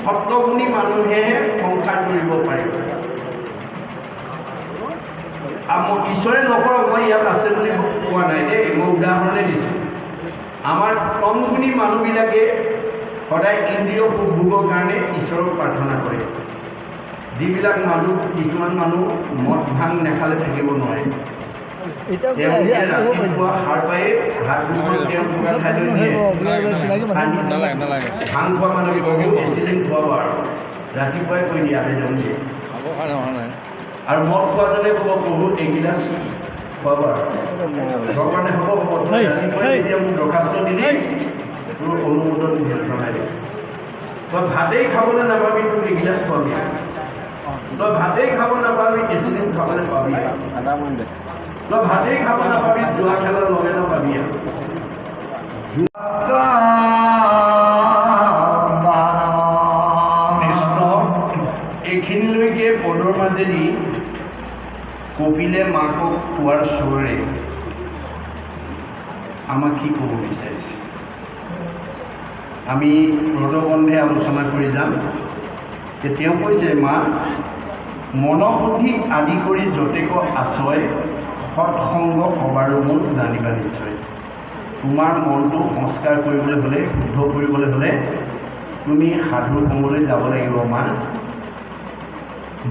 সত্ৰগুণী মানুহে সংসাৰ কৰিব পাৰিব। ঈশ্বৰে নকৰক, মই ইয়াত আছে বুলি কোৱা নাই দেই, মই উদাহৰণে দিছোঁ। আমাৰ কমগুণী মানুহবিলাকে সদায় ইন্দ্ৰিয় ভোগৰ কাৰণে ঈশ্বৰক প্ৰাৰ্থনা কৰে। যিবিলাক মানুহ, কিছুমান মানুহ মদ ভাং নেখালে থাকিব নোৱাৰে, তেওঁলোকে ৰাতিপুৱা সাৰ পাই হাত মুখ তেওঁলোকৰ ঠাইলৈ নিয়ে। ভাং খোৱা মানুহবিলাকেও এচিডিন খুৱাব আৰু ৰাতিপুৱাই কৈ দিয়ে আবেদন দিয়ে। আৰু মদ খোৱাজনে ক'ব প্ৰভু এগিলাচ খুৱাব আৰু ভগৱানে হ'ব ৰাতিপুৱাই যেতিয়া মোক দৰখাস্ত দিলি তোৰ অনুমোদন জনাই দিম। তই ভাতেই খাবলৈ নাপাবি, তোক এগিলাচ খুৱাবি। তই ভাতেই খাব নাপাবি, এচিডিন খাবলৈ পাবি। তই ভাতেই খাব নাপাবি, জুৱা খেলাৰ লগে নাপাবি। এইখিনিলৈকে পদৰ মাজেদি কপিলে মাকক কোৱাৰ স্বৰে আমাক কি ক'ব বিচাৰিছে আমি ৰদবন্ধে আলোচনা কৰি যাম। যে তেওঁ কৈছে, মা মনশুদ্ধি আদি কৰি যতেক আশ্ৰয় সৎসংগ সবাৰো মোৰ জানিবা নিশ্চয়। তোমাৰ মনটো সংস্কাৰ কৰিবলৈ হ'লে, শুদ্ধ কৰিবলৈ হ'লে তুমি সাধু সংগলৈ যাব লাগিব। মা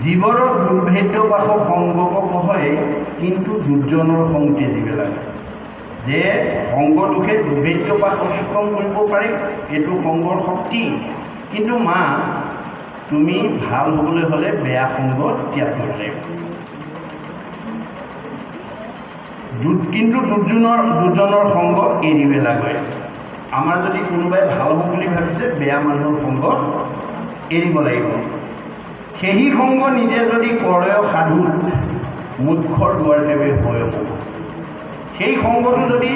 জীৱৰ দুৰ্ভেদ্যবাস সংগক কহয়, কিন্তু দুৰ্জনৰ সং তেজিব লাগে। যে সংগ দুখে দুৰ্ভেদ্যবাস অতিক্ৰম কৰিব পাৰে, এইটো সংগৰ শক্তি। কিন্তু মা তুমি ভাল হ'বলৈ হ'লে বেয়া সংগ ত্যাগ কৰিব লাগিব। কিন্তু দুৰ্জনৰ সংগ এৰিব লাগে। আমাৰ যদি কোনোবাই ভাল হ'ব বুলি ভাবিছে, বেয়া মানুহৰ সংগ এৰিব লাগিব। সেই সংগ নিজে যদি কৰে সাধু, মুখ্যৰ দুৱাৰদেৱে হয় হ'ব। সেই সংগটো যদি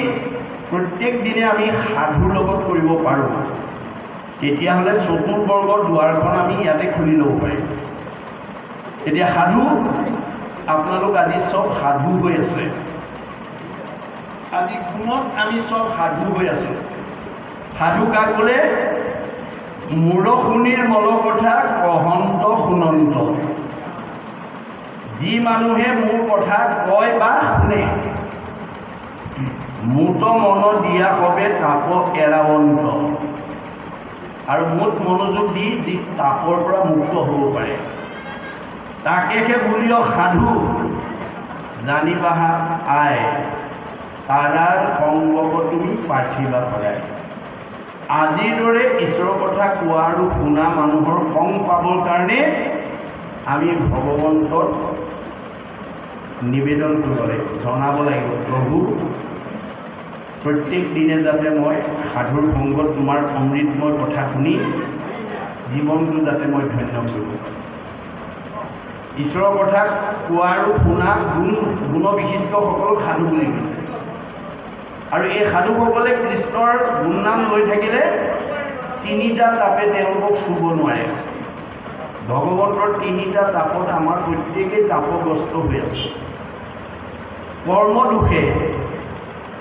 প্ৰত্যেক দিনে আমি সাধুৰ লগত কৰিব পাৰোঁ, তেতিয়াহ'লে চতুৰ্বৰ্গৰ দুৱাৰখন আমি ইয়াতে খুলি ল'ব পাৰিম। এতিয়া সাধু, আপোনালোক আজি চব সাধু হৈ আছে। আজি গুণত আমি চব সাধু হৈ আছোঁ। সাধু কাক বোলে? মূৰশুনিৰ মল কথা কহন্ত শুনন্ত। যি মানুহে মোৰ কথা কয় বা শুনে, মুত মন দিয়া কবে তাপ এৰাৱন্ত। আৰু মুঠ মনোযোগ দি যি তাপৰ পৰা মুক্ত হ'ব পাৰে, তাকেহে বুলিও সাধু জানিবা আই। তাৰাৰ সংগক তুমি পাৰ্থিবা সদায়। আজিৰ দৰে ঈশ্বৰৰ কথা কোৱা আৰু শুনা মানুহৰ সং পাবৰ কাৰণে আমি ভগৱন্তক নিবেদন কৰিব লাগিব, জনাব লাগিব, প্ৰভু প্ৰত্যেক দিনে যাতে মই সাধুৰ সংগত তোমাৰ অমৃতময় কথা শুনি জীৱনটো যাতে মই ধন্য কৰিব পাৰোঁ। ঈশ্বৰৰ কথা কোৱা আৰু শুনা গুণবিশিষ্টসকলক সাধু বুলি কৈছে। আৰু এই সাধুসকলে কৃষ্ণৰ গুণনাম লৈ থাকিলে তিনিটা তাপে তেওঁলোকক চুব নোৱাৰে। ভগৱন্তৰ তিনিটা তাপত আমাৰ প্ৰত্যেকেই তাপগ্ৰস্ত হৈ আছে। কৰ্ম দুখে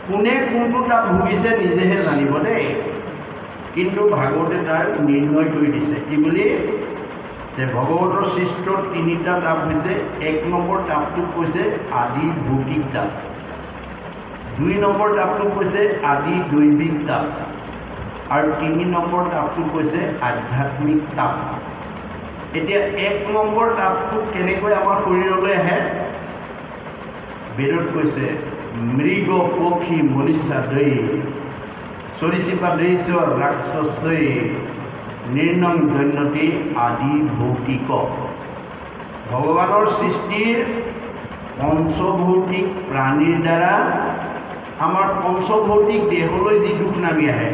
কোনে কোনটো তাপ ভুগিছে নিজেহে জানিব দেই। কিন্তু ভাগৱতে তাৰ নিৰ্ণয় কৰি দিছে কি বুলি? যে ভগৱতৰ সৃষ্টৰ তিনিটা তাপ হৈছে, এক নম্বৰ তাপটোক কৈছে আদি ভৌতিক তাপ, 2 নম্বৰ তাপটোক কৈছে আদি দৈবিক তাপ, আৰু 3 নম্বৰ তাপটোক কৈছে আধ্যাত্মিক তাপ। এতিয়া 1 নম্বৰ তাপটোক কেনেকৈ আমাৰ শৰীৰলৈ আহে? বেদত কৈছে মৃগ পক্ষী মনুষ্য দৈ সৰীসৃপা দৈশ্য ৰাক্ষসৈ নিৰ্ণং জন্যতি আদি ভৌতিক। ভগৱানৰ সৃষ্টিৰ পঞ্চভৌতিক প্ৰাণীৰ দ্বাৰা আমাৰ পঞ্চভৌতিক দেহলৈ যি দুখ নামি আহে,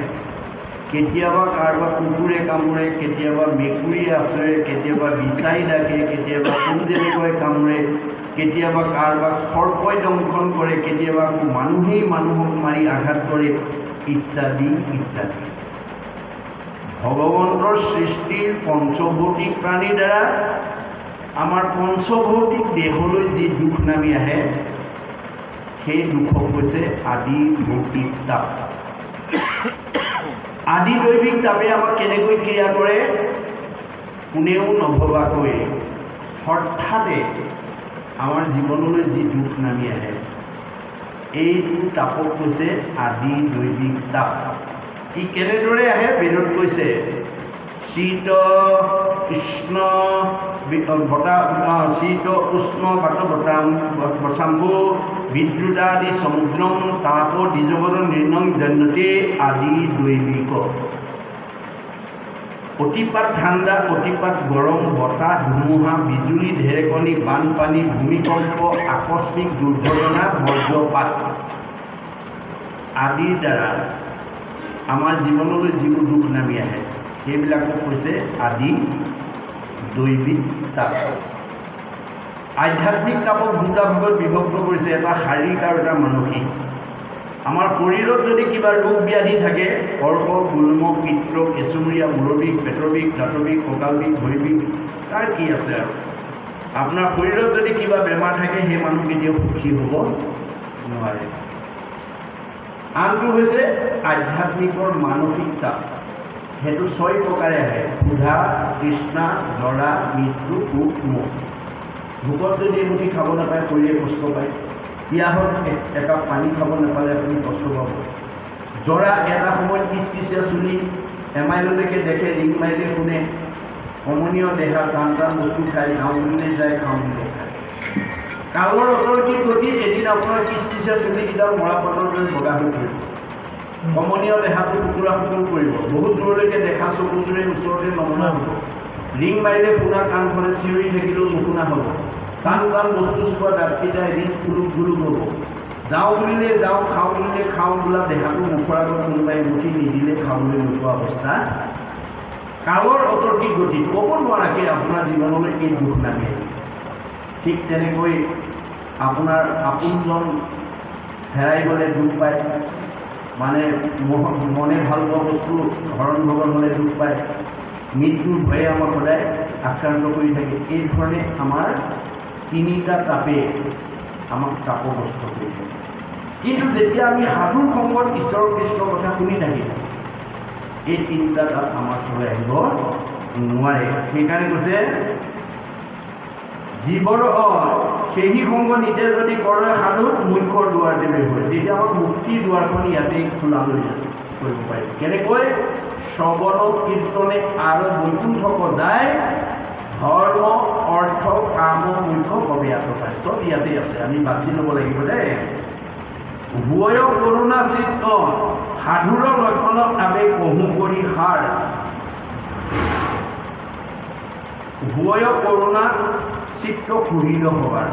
কেতিয়াবা কাৰোবাৰ কুকুৰে কামোৰে, কেতিয়াবা মেকুৰীয়ে আচৰে, কেতিয়াবা বিচাই ডাকে, কেতিয়াবা কোনজেনেকৈ কামোৰে, কেতিয়াবা কাৰোবাক সৰ্পই দংশন কৰে, কেতিয়াবা মানুহেই মানুহক মাৰি আঘাত কৰে, ইত্যাদি ইত্যাদি। ভগৱন্তৰ সৃষ্টিৰ পঞ্চভৌতিক প্ৰাণীৰ দ্বাৰা আমাৰ পঞ্চভৌতিক দেহলৈ যি দুখ নামি আহে, সেই দুখক কৈছে আদি ভৌতিক তাপ। আদি দৈবিক তাপে আমাক কেনেকৈ ক্ৰিয়া কৰে? কোনেও নভবাকৈ হঠাতে আমাৰ জীৱনলৈ যি দুখ নামি আহে, এইটো তাপক কৈছে আদি দৈবিক তাপ। ই কেনেদৰে আহে? বেদত কৈছে শীত উষ্ণ শীত উষ্ণ বাত বতাম্বু বিদ্যুতাদি সমুদ্ৰম তাপ দ্বিজগত নিৰ্ণং জন্যতে আদি দৈবিক। অতিপাত ঠাণ্ডা, অতিপাত গৰম, বতাহ, ধুমুহা, বিজুলী, ঢেৰেকণি, বানপানী, ভূমিকম্প, আকস্মিক দুৰ্ঘটনা, বজ্ৰপাত আদিৰ দ্বাৰা আমাৰ জীৱনলৈ যিবোৰ দুখ নামি আহে, সেইবিলাকক কৈছে আদি দৈবিক তাপ। আধ্যাত্মিক তাপক দুটা ভাগত বিভক্ত কৰিছে, এটা শাৰীৰিক আৰু এটা মানসিক। আমাৰ শৰীৰত যদি কিবা ৰোগ ব্যাধি থাকে, অৰ্ক, গুল্ম, পিত্ত, কেঁচুমৰীয়া, মূৰৰ বিষ, পেটৰ বিষ, দাঁতৰ বিষ, কঁকাল বিষ, ভৰি বিষ, তাৰ কি আছে আৰু আপোনাৰ শৰীৰত যদি কিবা বেমাৰ থাকে, সেই মানুহ কেতিয়াও সুখী হ'ব নোৱাৰে। আনটো হৈছে আধ্যাত্মিকৰ মানসিক তাপ। সেইটো 6 প্ৰকাৰে আহে: ক্ষুধা, তৃষ্ণা, জৰা, মৃত্যু, সুখ, মোহ। ভোকত যদি এমুঠি খাব নাপায়, শৰীৰে কষ্ট পায়। পিয়াহত একাপ পানী খাব নাপালে আপুনি কষ্ট পাব। জৰা, এটা সময়ত কিচকিচীয়া চুলি, এমাইললৈকে দেখে, ৰিং মাৰিলে শুনে, কমনীয় দেহা, টান টান বস্তু খায়, যাওঁ বুলিলে যায়, খাওঁ বুলিলে খায়। কালৰ অতৰ্কিত গতি, এদিন আপোনাৰ কিচকিচীয়া চুলিকেইডাল মৰা পাতৰ দৰে বগা হৈ পৰিব। কমনীয় দেহাটো টুকুৰা টুকুৰ কৰিব, বহুত দূৰলৈকে দেখা চকুটোৰে ওচৰতে নমনা হ'ব। ৰিং মাৰিলে শুনা কাণখনে চিঞৰি থাকিলেও নুশুনা হ'ব। টান টান বস্তু চোৱা দাঁতকেইটা এদিন খুলুক খুলুক হ'ব। যাওঁ বুলিলে যাওঁ, খাওঁ বুলিলে খাওঁ বোলা দেহাটো মুখৰ আগত কোনোবাই মুঠি নিদিলে খাবলৈ নোপোৱা অৱস্থা। কালৰ অতৰ্কিত গতি, ক'ব নোৱাৰাকৈ আপোনাৰ জীৱনলৈ এই দুখ নামি আহিব। ঠিক তেনেকৈ আপোনাৰ আপোনজন হেৰাই গ'লে দুখ পায়, মানে মনে ভাল পোৱা বস্তু হৰণ ভগন হ'লে দুখ পায়। মৃত্যুৰ ভয়ে আমাক সদায় আক্ৰান্ত কৰি থাকে। এই ধৰণে আমাৰ তিনিটা তাপে আমাক তাপগ্ৰস্ত কৰি থাকে। কিন্তু যেতিয়া আমি সাধুৰ সংগত ঈশ্বৰ কৃষ্ণৰ কথা শুনি থাকিম, এই তিনিটা তাপ আমাৰ চলাই আহিব নোৱাৰে। সেইকাৰণে কৈছে জীৱৰ সেই সংগ নিজে যদি কৰে সাধুত, মুখ্যৰ দুৱাৰ দেৱে হয়। তেতিয়া আমাৰ মুক্তিৰ দুৱাৰখন ইয়াতেই খোলা লৈ কৰিব পাৰি। কেনেকৈ? শ্ৰৱণ কীৰ্তনে আৰু বৈকুণ্ঠ যায়, ধৰ্ম অৰ্থ কাম মুখ্য কবিয়াত পায়। চব ইয়াতে আছে, আমি বাছি ল'ব লাগিব দেই। ভুয় কৰোণা চিত্ত সাধুৰ লক্ষণত আবেগ কহু কৰি সাৰ। ভুয় কৰোণা চিত্ত সুহৃদ হবাৰ,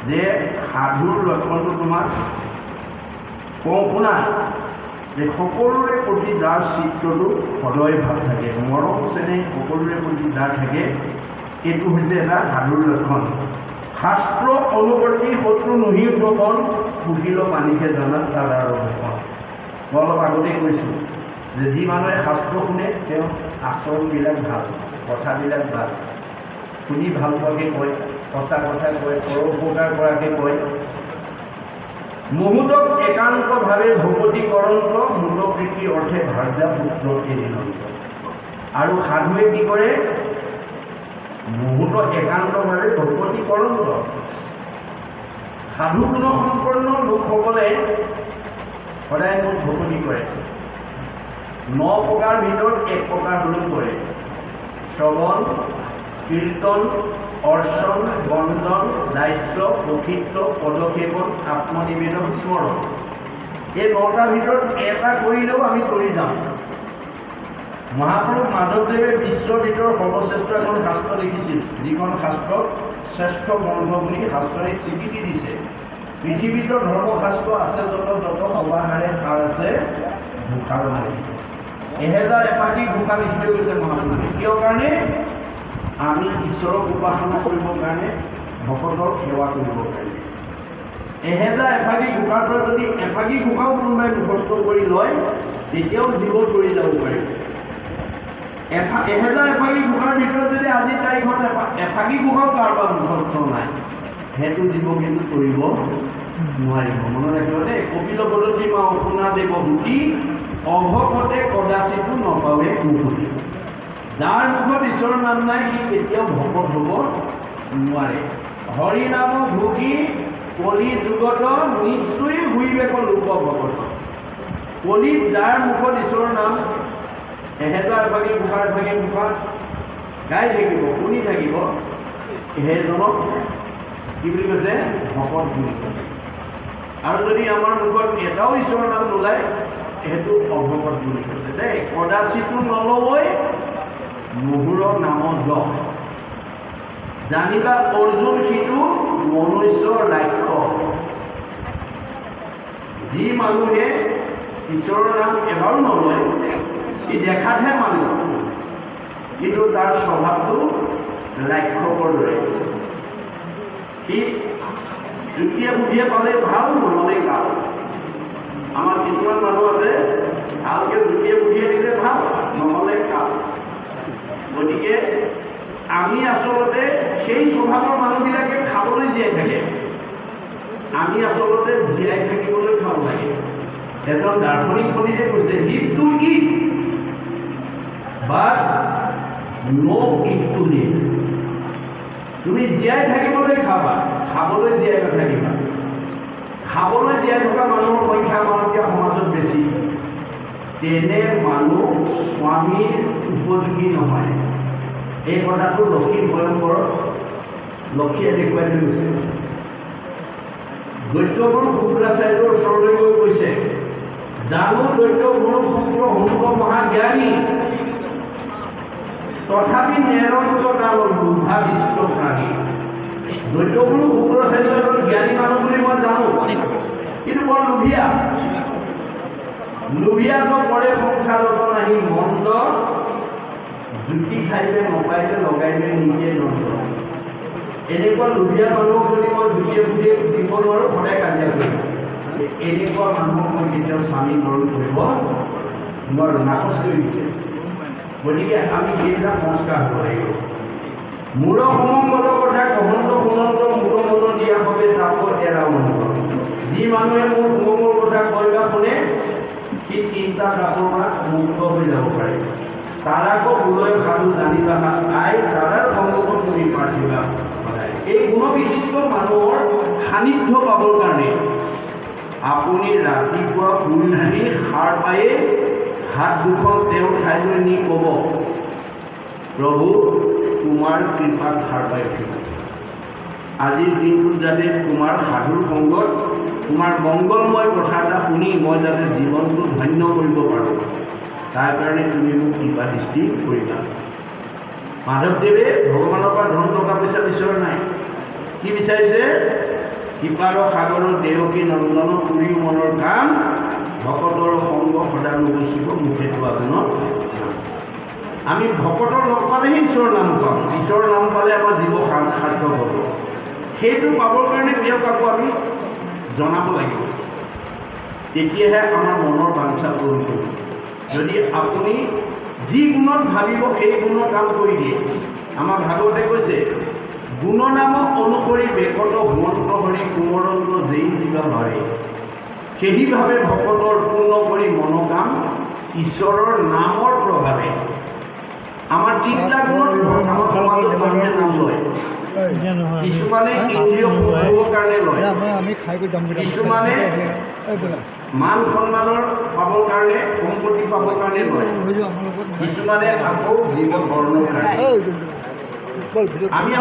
যে সাধুৰ লক্ষণটো তোমাক কওঁ শুনা, যে সকলোৰে প্ৰতি যাৰ চিত্ৰটো সদয় ভাৱ থাকে, মৰম চেনেহ সকলোৰে প্ৰতি যাৰ থাকে, এইটো হৈছে এটা সাধুৰ লক্ষণ। শাস্ত্ৰ অনুবৰ্তী শত্ৰু নহি উদ্ভৱন, সুশীল পানীকে জনাত তাৰ আৰু লক্ষণ। মই অলপ আগতেই কৈছোঁ যে যি মানুহে শাস্ত্ৰ শুনে, তেওঁ আচৰণবিলাক ভাল, কথাবিলাক ভাল, শুনি ভাল পোৱাকৈ কয়, সঁচা কথা কয়, পৰোপকাৰ কৰাকৈ কয়। মুহূৰ্তক একান্তভাৱে ভকতিকৰণত মূলকৃতি অৰ্থে ভাৰ্যা পুত্ৰ এদিনন্ত। আৰু সাধুৱে কি কৰে? মুহূৰ্ত একান্তভাৱে ভকতিকৰণত। সাধু গুণ সম্পন্ন লোকসকলে সদায় মোক ভকতি কৰে। 9 প্ৰকাৰ ভিতৰত 1 প্ৰকাৰ হ'লেও কৰে। শ্ৰৱণ, কীৰ্তন, অৰ্চন, বন্দন, দাস্য, প্ৰকৃত, পদক্ষেপন, আত্মনিবেদন, স্মৰণ। এই 9টাৰ ভিতৰত এটা কৰিলেও আমি কৰি যাওঁ। মহাপুৰুষ মাধৱদেৱে বিশ্বৰ ভিতৰত সৰ্বশ্ৰেষ্ঠ এখন শাস্ত্ৰ লিখিছিল, যিখন শাস্ত্ৰক শ্ৰেষ্ঠ গ্ৰন্থ বুলি শাস্ত্ৰই স্বীকৃতি দিছে। পৃথিৱীতো ধৰ্মশাস্ত্ৰ আছে যত সবাহাৰে সাৰ আছে ঘোষাৰ মাৰি। 1000 এপাকি ঘোষা লিখি থৈ গৈছে মহাপুৰুষে। কিয় কাৰণে? আমি ঈশ্বৰক উপাসনা কৰিবৰ কাৰণে, ভকতক সেৱা কৰিবৰ কাৰণে। 1000 এফাকি ঘোষাৰ পৰা যদি এফাকি ঘোষাও কোনোবাই মুখস্থ কৰি লয়, তেতিয়াও জীৱ কৰি যাব পাৰে। 1000 এফাকি ঘোষাৰ ভিতৰত যদি আজি তাৰিখত এফাকি ঘোষাও কাৰোবাৰ মুখস্থ নাই, সেইটো জীৱ কিন্তু কৰিব নোৱাৰিব। মনত ৰাখিব দেই। কপিল বদতি মা অশুনা দেৱ ভূতি, অভকতে কদাচিতো নপাৱে মুকুতি। যাৰ মুখত ঈশ্বৰৰ নাম নাই সি কেতিয়াও ভকত হ'ব নোৱাৰে। হৰি নাম ভোগী কলি যুগত নিশ্চয় শুইবেক লোক ভকত। কলিত যাৰ মুখত ঈশ্বৰৰ নাম এহেজাৰ ভাগি মুখাৰ গাই থাকিব, শুনি থাকিব, সেইজনক কি বুলি কৈছে? ভকত বুলি কৈছে। আৰু যদি আমাৰ মুখত এটাও ঈশ্বৰৰ নাম নোলায় সেইটো অভকত বুলি কৈছে দেই। কদাচিতো নলবই মুহুৰ নাম যশ, জানিবা অৰ্জুন সিটো মনুষ্য ৰাক্ষস। যি মানুহে ঈশ্বৰৰ নাম এবাৰো নলয় সি দেখাতহে মানুহ, কিন্তু তাৰ স্বভাৱটো ৰাক্ষসৰ দৰে। সি যুক্তিয়ে বুদ্ধিয়ে পালে ভাল, নহ'লে কাল। আমাৰ কিছুমান মানুহ আছে ভালকৈ যুক্তিয়ে বুদ্ধিয়ে দিলে ভাল, নহ'লে কাল। গতিকে আমি আচলতে সেই স্বভাৱৰ মানুহবিলাকে খাবলৈ জীয়াই থাকে। আমি আচলতে জীয়াই থাকিবলৈ খাব লাগে। এজন দাৰ্শনিক পণ্ডিতে কৈছে live to eat but not' eat to live. তুমি জীয়াই থাকিবলৈ খাবা, খাবলৈ জীয়াই নাথাকিবা। খাবলৈ জীয়াই থকা মানুহৰ সংখ্যা আমাৰ এতিয়া সমাজত বেছি। তেনে মানুহ স্বামীৰ উপযোগী নহয়। এই কথাটো লক্ষী ভয়ংকৰ লক্ষীয়ে দেখুৱাই থৈ গৈছে। দৈত্যগুৰু শুক্ৰাচাৰ্যৰ ওচৰলৈ গৈ কৈছে, জানো দৈত্যগুৰু শুক্ৰ হনুক মহাজ্ঞানী, তথাপি নেৰন্ত কালৰ দুৰ্ভাবিষ্ট প্ৰাণী। দৈত্যগুৰু শুক্ৰাচাৰ্য এজন জ্ঞানী মানুহ বুলি মই জানো, কিন্তু বৰ লোভিয়াটো কৰে সংসাৰত নাহি মন্দ, জুতি খাইবে নপাইবে লগাইবে নিজে নন্দ। এনেকুৱা লোভিয়া মানুহক যদি মই জুতিয়ে বুটিয়ে দিব নোৱাৰোঁ, সদায় কাজিয়া কৰিম। এনেকুৱা মানুহক মই কেতিয়াও স্বামী গ্ৰহণ কৰিব নোৱাৰোঁ, নাকচ কৰি দিছে। গতিকে আমি সেইবিলাক সংস্কাৰ হ'ব লাগিব। মূৰ সমংগত কথা কহন্ত সুনন্ত মূৰ মন দিয়া হবে তাপৰ এৰা মন্দ। যি মানুহে মোৰ সুমংগৰ কথা কয় বা শুনে সি তিনিটা তাপৰ পৰা মুক্ত হৈ যাব পাৰে। তাৰাকো বুলয় সাধু জানিবা আই, তাৰাৰ সংগত তুমি পাৰ্থিবা সদায়। এই গুণবিশিষ্ট মানুহৰ সান্নিধ্য পাবৰ কাৰণে আপুনি ৰাতিপুৱা শুই নাহি সাৰ পায়ে হাত দুখন তেওঁৰ ঠাইলৈ নি ক'ব, প্ৰভু তোমাৰ কৃপাত সাৰ পাই উঠিব। আজিৰ দিনটোত যাতে তোমাৰ সাধুৰ সংগত তোমাৰ মংগলময় কথা এটা শুনি মই যাতে জীৱনটো ধন্য কৰিব পাৰোঁ, তাৰ কাৰণে তুমি মোক কৃপা দৃষ্টি কৰিবা। মাধৱদেৱে ভগৱানৰ পৰা ধন টকা পইচা বিচৰা নাই। কি বিচাৰিছে? কৃপাৰ সাগৰৰ দেৱকী নন্দন পুৰী মনৰ কাম, ভকতৰ সংগ সদা নগচিব মুখে পোৱা গুণত। আমি ভকতৰ লগ পালেহে ঈশ্বৰৰ নাম পাম। ঈশ্বৰৰ নাম পালে আমাৰ জীৱ সাৰ্থক হ'ব। সেইটো পাবৰ কাৰণে তেওঁক আকৌ আমি জনাব লাগিব, তেতিয়াহে আমাৰ মনৰ বাঞ্ছা পূৰণ কৰিব। যদি আপুনি যি গুণত ভাবিব সেই গুণৰ কাম কৰি দিয়ে। আমাৰ ভাগৱতে কৈছে, গুণনাম অনুসৰি বেকত হুমন্ত হৰি কুমৰন্ত যেই জীৱা ভাৰে, সেইভাৱে ভকতৰ পূৰ্ণ কৰি মনোকাম ঈশ্বৰৰ নামৰ প্ৰভাৱে। আমাৰ তিনিটা গুণত আমাৰ সমাজত মানুহে নাম লয়। কিছুমানে ইন্দ্ৰিয় ভোগৰ কাৰণে লয়, কিছুমানে মান সন্মানৰ পাবৰ কাৰণে, সম্পত্তি পাবৰ কাৰণে লয়, কিছুমানে আকৌ জীৱন বৰ্ণৰ কাৰণে। আমি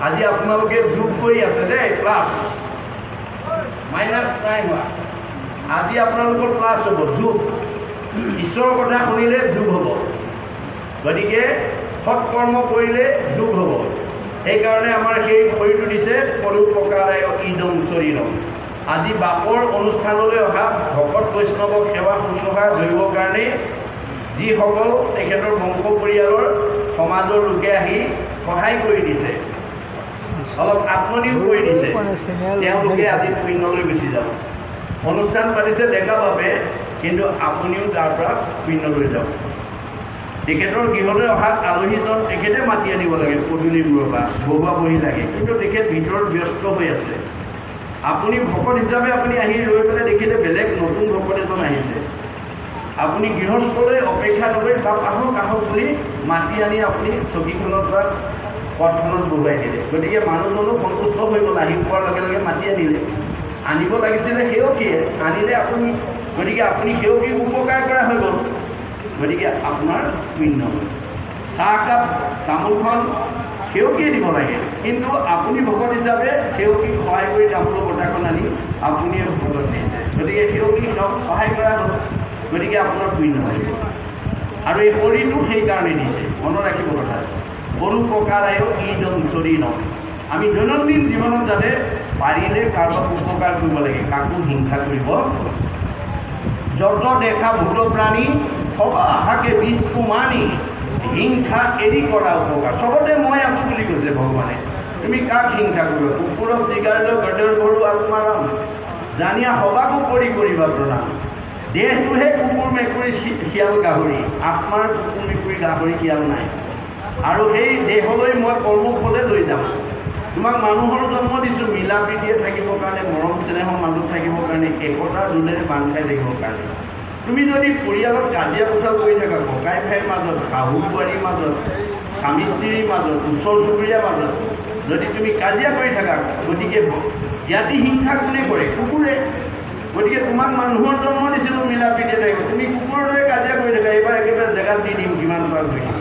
আজি আপোনালোকে যোগ কৰি আছে দেই, প্লাছ মাইনাছ নাই হোৱা। আজি আপোনালোকৰ প্লাছ হ'ব, যোগ। ঈশ্বৰৰ কথা শুনিলে যোগ হ'ব। গতিকে সৎকৰ্ম কৰিলে যোগ হ'ব। সেইকাৰণে আমাৰ সেই শৰীৰটো দিছে পৰোপকাৰায় ইদম শৰীৰম। আজি বাপৰ অনুষ্ঠানলৈ অহা ভকত বৈষ্ণৱক সেৱা শুশ্ৰূষা ধৰিবৰ কাৰণে যিসকল তেখেতৰ বংশ পৰিয়ালৰ সমাজৰ লোকে আহি সহায় কৰি দিছে, অলপ আত্মনিয়োগ কৰি দিছে, তেওঁলোকে আজি পুণ্যলৈ গুচি যাব। অনুষ্ঠান পাতিছে ডেকা বাবে, কিন্তু আপুনিও তাৰ পৰা পুণ্যলৈ যাব। তেখেতৰ গৃহলৈ অহা আলহীজন তেখেতে মাতি আনিব লাগে পদূলিবোৰৰ পৰা, বহুৱা বহি লাগে, কিন্তু তেখেত ভিতৰত ব্যস্ত হৈ আছে। আপুনি ভকত হিচাপে আপুনি আহি ৰৈ পেলাই দেখিলে বেলেগ নতুন ভকত এজন আহিছে, আপুনি গৃহস্থলৈ অপেক্ষা নকৰি তাক আহক আহক বুলি মাতি আনি আপুনি চকীখনৰ পৰা পথখনত বহুৱাই দিলে। গতিকে মানুহজনো সন্তুষ্ট হৈ গ'ল, আহি পোৱাৰ লগে লগে মাতি আনিলে, আনিব লাগিছিলে সেৱকীয়ে, আনিলে আপুনি, গতিকে আপুনি সেৱকীক উপকাৰ কৰা হৈ গ'ল, গতিকে আপোনাৰ পুণ্য। চাহকাপ তামোলখন সেৱকীয়ে দিব লাগে, কিন্তু আপুনি ভকত হিচাপে সেৱকীক সহায় কৰি তামোলৰ বঁটাখন আনি আপুনিয়ে ভকত দিছে, গতিকে সেৱকীক সহায় কৰা হ'ল, গতিকে আপোনাৰ পুণ্য লাগিব। আৰু এই শৰীৰটো সেইকাৰণে দিছে, মনত ৰাখিব কথা। সৰু প্ৰকাৰেও ইজন চৰি ন, আমি দৈনন্দিন জীৱনত যাতে পাৰিলে কাৰোবাক উপকাৰ কৰিব লাগে, কাকো হিংসা কৰিব। যত দেখা ভূত প্ৰাণী সবা আহাকে বিষ্ণু মানি হিংসা এৰি কৰা উপকাৰ। চবতে মই আছোঁ বুলি কৈছে ভগৱানে। তুমি কাক হিংসা কৰিবা? কুকুৰৰ চিগাৰেটৰ গডৰ গৰু আত্মাৰাম জানিয়া সবাকো কৰি কৰিবা প্ৰণাম। দেহটোহে কুকুৰ মেকুৰী শিয়াল গাহৰি, আত্মাৰ কুকুৰ মেকুৰী গাহৰি শিয়াল নাই। আৰু সেই দেহলৈ মই কৰ্মফলে লৈ যাম। তোমাক মানুহৰ জন্ম দিছোঁ মিলা প্ৰীতিয়ে থাকিবৰ কাৰণে, মৰম চেনেহৰ মানুহ থাকিবৰ কাৰণে, একতাৰ দোলেৰে বান্ধ খাই থাকিবৰ কাৰণে। তুমি যদি পৰিয়ালত কাজিয়া পেচাল কৰি থাকা, ককাই ভাইৰ মাজত, শাহু বোৱাৰীৰ মাজত, স্বামী স্ত্ৰীৰ মাজত, ওচৰ চুবুৰীয়াৰ মাজত যদি তুমি কাজিয়া কৰি থাকা, গতিকে জ্ঞাতি হিংসা কোনে কৰে? কুকুৰে। গতিকে তোমাক মানুহৰ জন্ম দিছিলোঁ মিলা প্ৰীতিয়ে থাকিব, তুমি কুকুৰৰ দৰে কাজিয়া কৰি থাকা, এইবাৰ একেবাৰে জেগাত দি দিম কিমান পৰা কৰি দিম।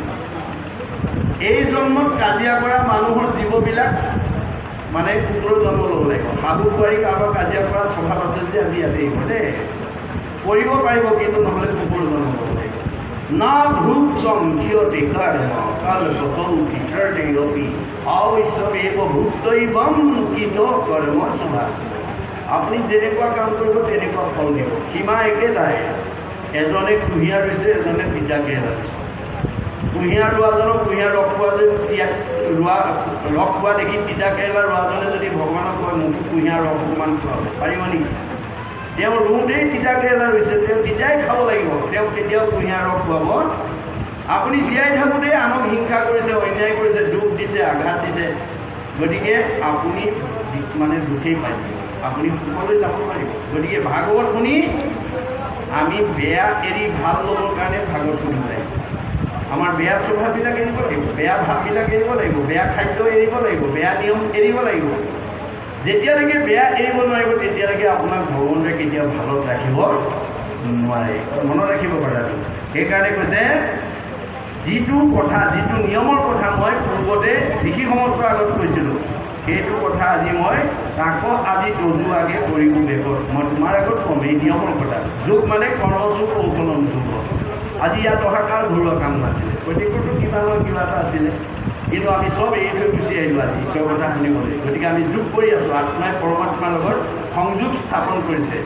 এই জন্মত কাজিয়া কৰা মানুহৰ জীৱবিলাক মানে কুকুৰৰ জন্ম ল'ব লাগিব। শাহু বোৱাৰী কাৰোবাৰ কাজিয়া কৰা স্বভাৱ আছে যে আজি ইয়াতে আহিব দেই, কৰিব পাৰিব, কিন্তু নহ'লে কুকুৰ জন্ম ল'ব লাগিব। না ভূপ সংখ্য দেখাৰ কাল গতৌ ভিতৰতে ৰবি অৱশ্যেব ভূতৈবম কৃত কৰ্ম স্বভাৱ। আপুনি যেনেকুৱা কাম কৰিব তেনেকুৱা ফল দিব, সীমা একেটাই। এজনে কুঁহিয়াৰ ৰুইছে, এজনে তিতা কেৰেলা ৰুইছে। কুঁহিয়াৰ ৰোৱাজনক কুঁহিয়াৰ ৰস খোৱা যদি ৰস খোৱা দেখি তিতা কেৰেলা ৰোৱাজনে যদি ভগৱানক কয় মোক কুঁহিয়াৰ ৰস অকণমান খোৱাব, পাৰিব নেকি? তেওঁ ৰুওঁতেই তিতা কেৰেলা ৰুইছে, তেওঁ তিতাই খাব লাগিব, তেওঁ কেতিয়াও কুঁহিয়াৰ ৰস খুৱাব। আপুনি জীয়াই থাকোঁতেই আনক হিংসা কৰিছে, অন্যায় কৰিছে, দুখ দিছে, আঘাত দিছে, গতিকে আপুনি মানে দুখেই পাইছে, আপুনি সুখলৈ যাব পাৰিব। গতিকে ভাগৱত শুনি আমি বেয়া এৰি ভাল ল'বৰ কাৰণে ভাগৱত শুনিব লাগিব। আমাৰ বেয়া স্বভাৱবিলাক এৰিব লাগিব, বেয়া ভাৱবিলাক এৰিব লাগিব, বেয়া খাদ্য এৰিব লাগিব, বেয়া নিয়ম এৰিব লাগিব। যেতিয়ালৈকে বেয়া এৰিব নোৱাৰিব তেতিয়ালৈকে আপোনাক ভগৱানে কেতিয়াও ভালত ৰাখিব নোৱাৰে, মনত ৰাখিব কথাটো। সেইকাৰণে কৈছে যিটো কথা, যিটো নিয়মৰ কথা মই পূৰ্বতে ঋষি সমাজৰ আগত কৈছিলোঁ, সেইটো কথা আজি মই তাকো আজি তজুৱাকৈ কৰিব বেগত মই তোমাৰ আগত ক'ম। এই নিয়মৰ কথা, যুগ মানে কৰ্মযুগ, কৌশলম যুগ। আজি ইয়াত অহা কাৰ ঘৰুৱা কাম নাছিলে, প্ৰত্যেকটো কিবা নহয় কিবা এটা আছিলে, কিন্তু আমি চব এৰি থৈ গুচি আহিলোঁ আজি ঈশ্বৰৰ কথা শুনিবলৈ। গতিকে আমি যোগ কৰি আছোঁ, আত্মাই পৰমাত্মাৰ লগত সংযোগ স্থাপন কৰিছে।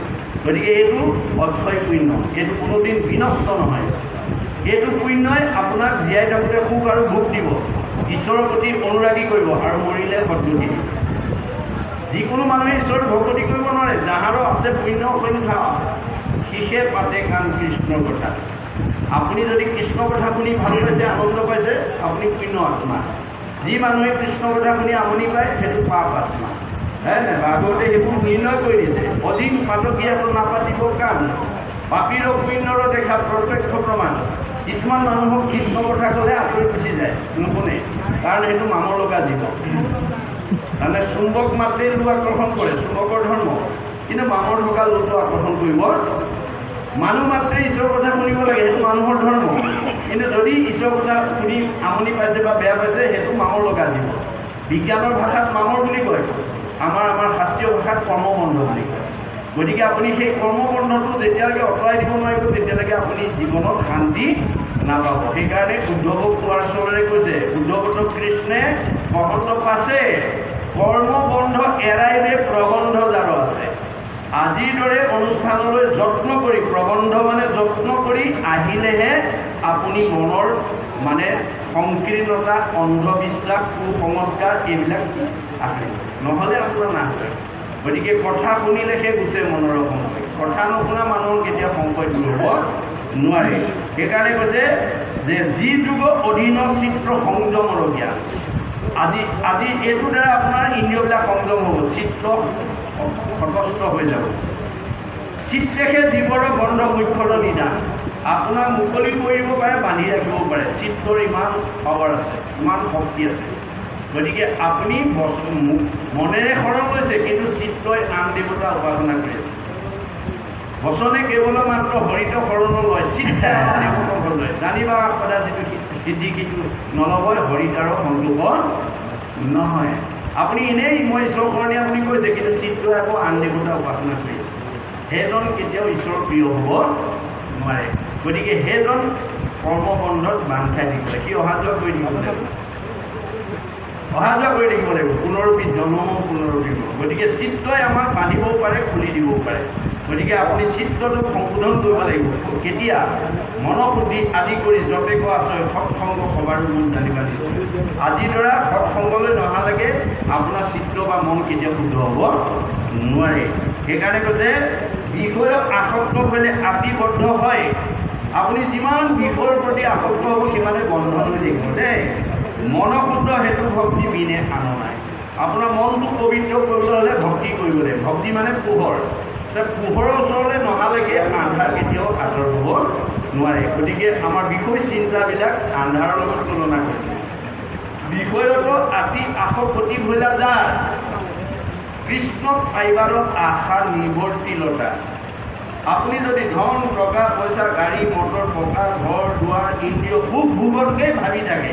গতিকে এইটো অক্ষয় পুণ্য, এইটো কোনোদিন বিনষ্ট নহয়। এইটো পুণ্যই আপোনাক জীয়াই থাকোঁতে সুখ আৰু ভোগ দিব, ঈশ্বৰৰ প্ৰতি অনুৰাগী কৰিব, আৰু মৰিলে সদ্গতি দিব। যিকোনো মানুহে ঈশ্বৰৰ ভকতি কৰিব নোৱাৰে, যাহাৰো আছে পুণ্য সংখ্যা শিষে পাতে কাণ কৃষ্ণৰ কথা। আপুনি যদি কৃষ্ণ কথা শুনি ভাল পাইছে, আনন্দ পাইছে, আপুনি পুণ্য আত্মা। যি মানুহে কৃষ্ণ কথা শুনি আমনি পায় সেইটো পাপ আত্মা। হে নে? ভাগৱতে সেইবোৰ নিৰ্ণয় কৰি দিছে। অধিক পাতকীয়াটো নাপাতিব কাম, পাপীৰ পুণ্যৰ দেখা প্ৰত্যক্ষ প্ৰমাণ। কিছুমান মানুহক কৃষ্ণ কথা ক'লে আঁতৰি গুচি যায়, নুশুনে, কাৰণ সেইটো মামৰ লগা জীৱ। তাৰমানে চুম্বক মাত্ৰেই লোক আকৰ্ষণ কৰে, চুম্বকৰ ধৰ্ম, কিন্তু মামৰ লগা লোকটো আকৰ্ষণ কৰিব। মানুহ মাত্ৰে ঈশ্বৰৰ কথা শুনিব লাগে, সেইটো মানুহৰ ধৰ্ম, কিন্তু যদি ঈশ্বৰৰ কথা শুনি আমনি পাইছে বা বেয়া পাইছে সেইটো মামৰ লগা জীৱ। বিজ্ঞানৰ ভাষাত মামৰ বুলি কয়, আমাৰ শাস্ত্ৰীয় ভাষাত কৰ্মবন্ধ বুলি কয়। গতিকে আপুনি সেই কৰ্মবন্ধটো যেতিয়ালৈকে আঁতৰাই দিব নোৱাৰিব তেতিয়ালৈকে আপুনি জীৱনত শান্তি নাপাব। সেইকাৰণে উদ্ধৱক কোৱাৰ ওচৰৰে কৈছে, উদ্ধৱত কৃষ্ণে কহত পাছে কৰ্মবন্ধ এৰাই দে প্ৰবন্ধ যাৰ আছে। আজিৰ দৰে অনুষ্ঠানলৈ যত্ন কৰি, প্ৰবন্ধ মানে যত্ন কৰি আহিলেহে আপুনি মনৰ মানে সংকীৰ্ণতা, অন্ধবিশ্বাস, কুসংস্কাৰ এইবিলাক আছে, নহ'লে আপোনাৰ নাহে। গতিকে কথা শুনিলেহে গুচে মনৰ সংশয়, কথা নুশুনা মানুহৰ কেতিয়াও সংশয় দূৰ হ'ব নোৱাৰে। সেইকাৰণে কৈছে যে যি যুগ অধীন চিত্ৰ সংযমৰগীয়া। আজি এইটোৰ দ্বাৰা আপোনাৰ ইন্দ্ৰিয়বিলাক সংযম হ'ব, চিত্ৰ সতস্ত হৈ যাব। চিত্ৰেহে জীৱৰ বন্ধ মুখ্যৰ নিদান। আপোনাক মুকলি কৰিব পাৰে, বান্ধি ৰাখিব পাৰে। চিত্ৰৰ ইমান পাৱাৰ আছে, ইমান শক্তি আছে। গতিকে আপুনি মনেৰে শৰণ লৈছে, কিন্তু চিত্ৰই আন দেৱতা উপাসনা কৰি আছে। বচনে কেৱল মাত্ৰ হৰিত শৰণ লয়, চিত্তে দেৱতাক লয়। জানিবা সদাচিত সিদ্ধি কিন্তু নলবই হৰিত আৰু সংযোগ নহয়। আপুনি এনেই মই ঈশ্বৰ শৰণীয়া বুলি কৈছে, কিন্তু চিত্ৰই আকৌ আন দেৱতা উপাসনা কৰি আছে। সেইজন কেতিয়াও ঈশ্বৰৰ প্ৰিয় হ'ব নোৱাৰে। গতিকে সেইজন কৰ্মবন্ধত বান্ধ খাই থাকিব লাগে, সি অহা যোৱা কৰি থাকিব লাগিব, অহা যোৱা কৰি থাকিব লাগিব, পুনৰবি জন্ম পুনৰবি। গতিকে চিত্ৰই আমাক বান্ধিবও পাৰে, খুলি দিবও পাৰে। গতিকে আপুনি চিত্ৰটো সংশোধন কৰিব লাগিব। কেতিয়া? মনোশুদ্ধি আদি কৰি যতে কোৱা আছে সৎসংগ সবাৰ গুণ জানিবা দিছে। আজিৰ দ্বাৰা সৎসংগলৈ নহালৈকে আপোনাৰ চিত্ৰ বা মন কেতিয়াও শুদ্ধ হ'ব নোৱাৰে। সেইকাৰণে কৈছে বিষয়ক আসক্ত হ'লে আতিবদ্ধ হয়। আপুনি যিমান বিষয়ৰ প্ৰতি আসক্ত হ'ব সিমানে বন্ধন হৈ থাকিব দেই। মনশুদ্ধ সেইটো ভক্তি বিনে আন নাই। আপোনাৰ মনটো পবিত্ৰ কৰিবলৈ হ'লে ভক্তি কৰিব লাগিব। ভক্তি মানে পোহৰ। পোহৰৰ ওচৰলৈ নহালৈকে আন্ধাৰ কেতিয়াও আঁতৰ হ'ব নোৱাৰে। গতিকে আমাৰ বিষয় চিন্তাবিলাক আন্ধাৰৰ লগত তুলনা কৰিছে। বিষয়তো আতি আসক্তি ভৈলা যাৰ কৃষ্ণক পাইবাৰত আশা নিৱৰ্তিলতা। আপুনি যদি ধন টকা পইচা গাড়ী মটৰ পকা ঘৰ দুৱাৰ ইন্দ্ৰিয় সুখ ভোগতকৈ ভাবি থাকে,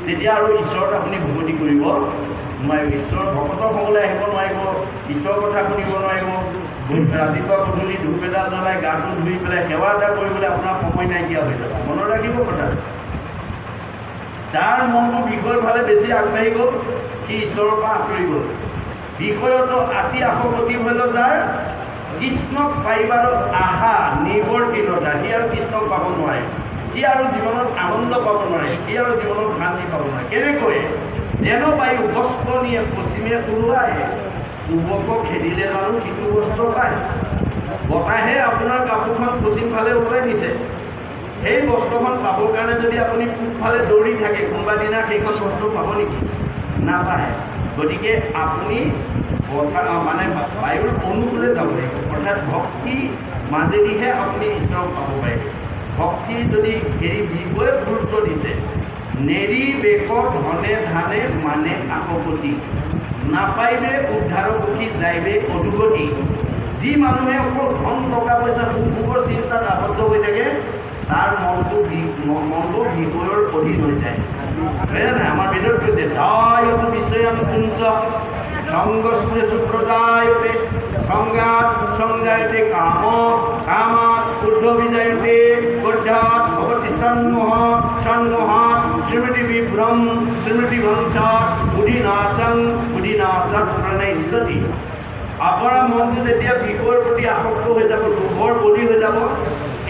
তেতিয়া আৰু ঈশ্বৰত আপুনি ভুগতি কৰিব নোৱাৰিব। ঈশ্বৰৰ ভকতৰ সকলে আহিব নোৱাৰিব, ঈশ্বৰৰ কথা শুনিব নোৱাৰিব। ৰাতিপুৱা গধূলি ধূপ এডাল জ্বলাই গাটো ধুই পেলাই সেৱা এটা কৰিবলৈ আপোনাৰ সময় নাইকিয়া হৈ যাব। মনত ৰাখিব কথা। যাৰ মনটো বিষয়ৰ ফালে বেছি আগবাঢ়ি গ'ল সি ঈশ্বৰৰ পৰা আঁতৰি গ'ল। বিষয়তো আতি আসক্তি হ'লেও যাৰ কৃষ্ণক পাইবাৰত আশা নিৰ্ভৰশীলতা, সি আৰু কৃষ্ণক পাব নোৱাৰে, সি আৰু জীৱনত আনন্দ পাব নোৱাৰে, সি আৰু জীৱনত শান্তি পাব নোৱাৰে। কেনেকৈ? যেন বায়ু বস্ত্ৰ নিয়ে পশ্চিমে উৰুৱাই, পূবকক খেদিলে জানো সিটো বস্ত্ৰ পায়। বতাহে আপোনাৰ কাপোৰখন পশ্চিম ফালে উৰুৱাই নিছে, সেই বস্ত্ৰখন পাবৰ কাৰণে যদি আপুনি পূবফালে দৌৰি থাকে, কোনোবা দিনা সেইখন বস্ত্ৰ পাব নেকি? নাপায়। গতিকে আপুনি মানে বায়ুৰ অনুকূলে যাব লাগিব। অৰ্থাৎ ভক্তি মাজেদিহে আপুনি ঈশ্বৰক পাব পাৰিব। ভক্তি যদি হেৰি বিষয়ে গুৰুত্ব দিছে, নেৰি বেকৰ ধনে ধানে মানে আপত্তি, নাপাইবে উদ্ধাৰ সুখী যাইবে অধুগতি। যি মানুহে অকল ধন টকা পইচা সুখ ভোগৰ চিন্তাত আবদ্ধ হৈ থাকে, তাৰ মনটো বিষয়ৰ অধীন হৈ যায়। হয়নে নাই? আমাৰ বেদত কৈছে দায়ত বিষয়ান পুঞ্চ সংগস্পেশু প্ৰদায়তে সংজ্ঞাত সংজ্ঞায়তে কাম কামাত ঊৰ্ধ্ববিজায়তে ঊৰ্ধ্বাত ভগতি সন্মোহাত স্মৃতি বিভ্ৰম স্মৃতি ভংসাত বুধিনাশাত প্ৰণয়স্যতি। আপোনাৰ মনটো যেতিয়া বিষয়ৰ প্ৰতি আসক্ত হৈ যাব, লোভৰ বলি হৈ যাব,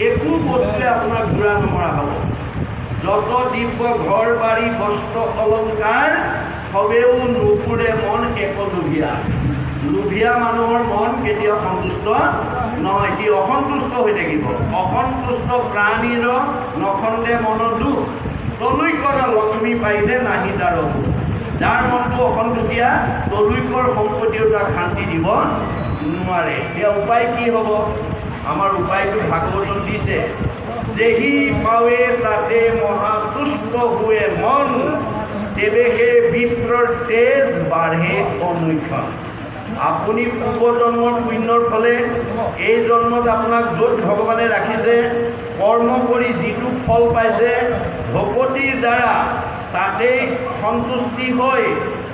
একো বস্তুৱে আপোনাক ঘূৰা নমৰা হ'ব। যত দিব্য ঘৰ বাৰী বস্ত্ৰ অলংকাৰ সবেও নুপুৰে মন এক লোভিয়া। লোভিয়া মানুহৰ মন কেতিয়াও সন্তুষ্ট নহয়, সি অসন্তুষ্ট হৈ থাকিব। অসন্তুষ্ট প্ৰাণীৰ নখন্দে মনৰ দুখ, তলুইকৰ লক্ষ্মী পাইলে নাহি তাৰ অসুখ। যাৰ মনটো অসন্তুষ্টীয়া, তলুইকৰ সম্পত্তিও তাক শান্তি দিব নোৱাৰে। এতিয়া উপায় কি হ'ব? আমাৰ উপায়টো ভাগৱতত দিছে, যেহি পাৱে তাতে মহাতুষ্ট হুৱে মন, তেৱেহে বিপ্ৰৰ তেজ বাঢ়ে অনুক্ষণ। আপুনি পূৰ্বজন্মৰ পুণ্যৰ ফলে এই জন্মত আপোনাক য'ত ভগৱানে ৰাখিছে, কৰ্ম কৰি যিটো ফল পাইছে, ভকতিৰ দ্বাৰা তাতেই সন্তুষ্টি হৈ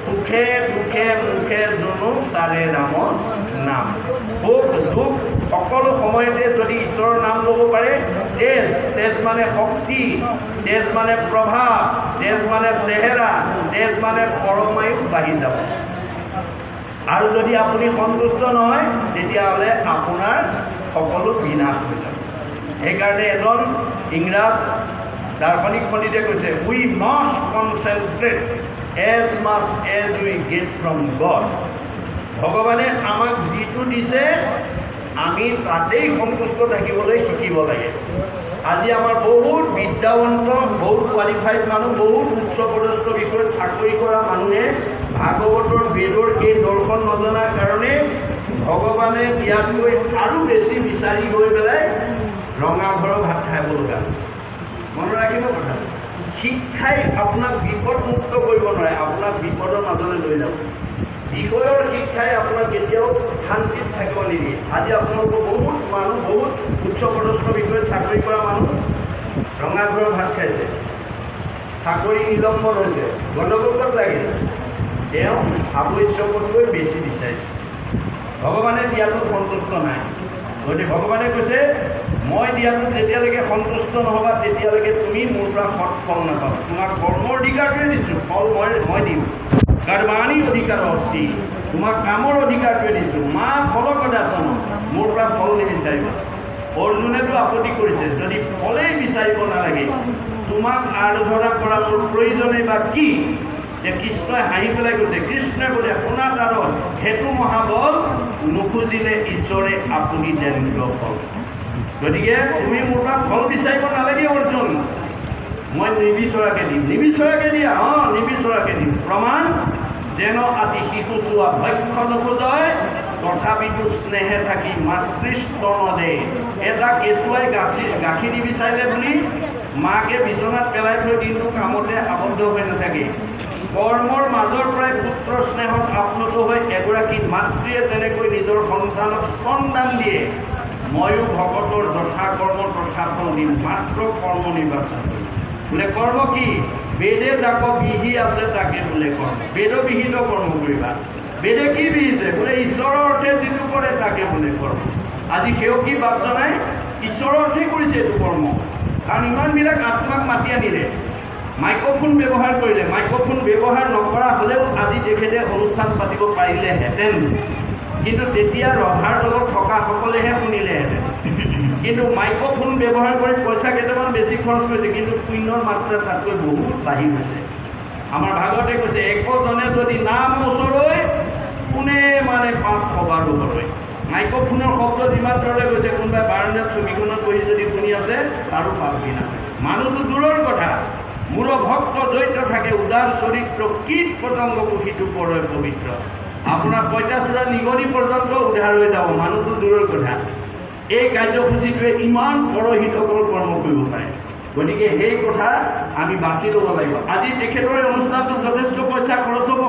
সুখে দুখে মুখে জনো চাৰে ৰামৰ নাম। সুখ দুখ সকলো সময়তে যদি ঈশ্বৰৰ নাম ল'ব পাৰে, তেজ মানে শক্তি, তেজ মানে প্ৰভাৱ, তেজ মানে চেহেৰা, তেজ মানে পৰমায়ু বাঢ়ি যাব। আৰু যদি আপুনি সন্তুষ্ট নহয়, তেতিয়াহ'লে আপোনাৰ সকলো বিনাশ হৈ যাব। সেইকাৰণে এজন ইংৰাজ দাৰ্শনিক পণ্ডিতে কৈছে we must concentrate as much as we get from God. ভগৱানে আমাক যিটো দিছে আমি তাতেই সন্তুষ্ট থাকিবলৈ শিকিব লাগে। আজি আমাৰ বহুত বিদ্যাৱন্ত, বহুত কোৱালিফাইড মানুহ, বহুত উচ্চপদস্থ বিষয়ত চাকৰি কৰা মানুহে ভাগৱতৰ বেদৰ এই দৰ্শন নজনাৰ কাৰণে ভগৱানে দিয়াতকৈ আৰু বেছি বিচাৰি গৈ পেলাই ৰঙা ঘৰৰ ভাত খাব লগা হৈছে। মনত ৰাখিব কথা, শিক্ষাই আপোনাক বিপদমুক্ত কৰিব নোৱাৰে, আপোনাক বিপদৰ মাজলৈ লৈ যাব। বিষয়ৰ শিক্ষাই আপোনাক কেতিয়াও শান্তিত থাকিব নিদিয়ে। আজি আপোনালোকৰ বহুত মানুহ, বহুত উচ্চপদস্থ বিষয়ত চাকৰি কৰা মানুহ ৰঙা ঘৰৰ ভাত খাইছে, চাকৰি নিলম্বন হৈছে, গণ্ডগোলত লাগিছে, তেওঁ আৱশ্যকতকৈ বেছি বিচাৰিছে। ভগৱানে দিয়াটো সন্তুষ্ট নাই। গতিকে ভগৱানে কৈছে মই দিয়াটো যেতিয়ালৈকে সন্তুষ্ট নহ'বা তেতিয়ালৈকে তুমি মোৰ পৰা সৎ ফল নাপাবা। তোমাক কৰ্মৰ অধিকাৰটোৱে দিছোঁ, ফল মই দিম। কৰ্মাণি অধিকাৰ অস্তি, তোমাক কামৰ অধিকাৰটোৱে দিছোঁ। মা ফলকদাচন, মোৰ পৰা ফল নিবিচাৰিবা। অৰ্জুনেতো আপত্তি কৰিছে যদি ফলেই বিচাৰিব নালাগে তোমাক আৰাধনা কৰা মোৰ প্ৰয়োজনেই বা কি? যে কৃষ্ণই হাঁহি পেলাই কৈছে, কৃষ্ণই বোলে শুনা তাৰত সেইটো মহাবল নুখুজিলে ঈশ্বৰে আপুনি দেন্দ্ৰ ফল। গতিকে তুমি মোৰ পৰা ফল বিচাৰিব নালাগে অৰ্জুন, মই নিবিচৰাকে দিম। নিবিচৰাকে দিয়া, নিবিচৰাকে দিম। প্ৰমাণ যেন আতি শিশু চোৱা ভক্ষ নোখোজয় তথাপিতো স্নেহে থাকি মাতৃস্তনদে। এটা কেঁচুৱাই গাখীৰ নিবিচাৰিলে বুলি মাকে বিচনাত পেলাই থৈ দিনটো কামতে আবদ্ধ হৈ নাথাকে। কৰ্মৰ মাজৰ পৰাই পুত্ৰ স্নেহত আপ্লুত হৈ এগৰাকী মাতৃয়ে যেনেকৈ নিজৰ সন্তানক স্তনদান দিয়ে, ময়ো ভকতৰ যথা কৰ্ম তথা ফল দিম, মাত্ৰ কৰ্ম নিৰ্বাচন কৰিম। বোলে কৰ্ম কি? বেদে যাক বিহি আছে তাকে বোলে কৰ্ম। বেদবিহিত কৰ্ম কৰিবা। বেদে কি বিহিছে? বোলে ঈশ্বৰৰ অৰ্থে যিটো কৰে তাকে বোলে কৰ্ম। আজি সেও কি বাদ জনাই ঈশ্বৰৰ অৰ্থে কৰিছে এইটো কৰ্ম। কাৰণ ইমানবিলাক আত্মাক মাতি আনিলে, মাইক্ৰফোন ব্যৱহাৰ কৰিলে। মাইক্ৰফোন ব্যৱহাৰ নকৰা হ'লেও আজি তেখেতে অনুষ্ঠান পাতিব পাৰিলেহেঁতেন, কিন্তু তেতিয়া ৰভাৰ তলত থকাসকলেহে শুনিলেহেঁতেন। কিন্তু মাইক্ৰফোন ব্যৱহাৰ কৰি পইচা কেইটামান বেছি খৰচ কৰিছে, কিন্তু পুণ্যৰ মাত্ৰা তাতকৈ বহুত বাঢ়ি গৈছে। আমাৰ ভাগৱতে কৈছে একজনে যদি নাম ওচৰৈ কোনে মানে পাপ সবাৰো হয়। মাইক্ৰফোনৰ শব্দ যিমান দূৰলৈ গৈছে, কোনোবাই বাৰান্দাত ছবিখনত বহি যদি শুনি আছে তাৰো পাপ বিনা। মানুহটো দূৰৰ কথা, মূল ভক্ত দৈত্য থাকে, উদাৰ চৰিত্ৰ, কীট পতংগ পুথিটো পৰে পবিত্ৰ। আপোনাৰ পঁইতাচোৰা নিগনি পৰ্যন্ত উদ্ধাৰ হৈ যাব, মানুহটো দূৰৰ কথা। এই কাৰ্যসূচীটোৱে ইমান পৰহিতকৰ কৰ্ম কৰিব পাৰে। গতিকে সেই কথা আমি বাছি ল'ব লাগিব। আজি তেখেতৰ অনুষ্ঠানটোত যথেষ্ট পইচা খৰচ হ'ব,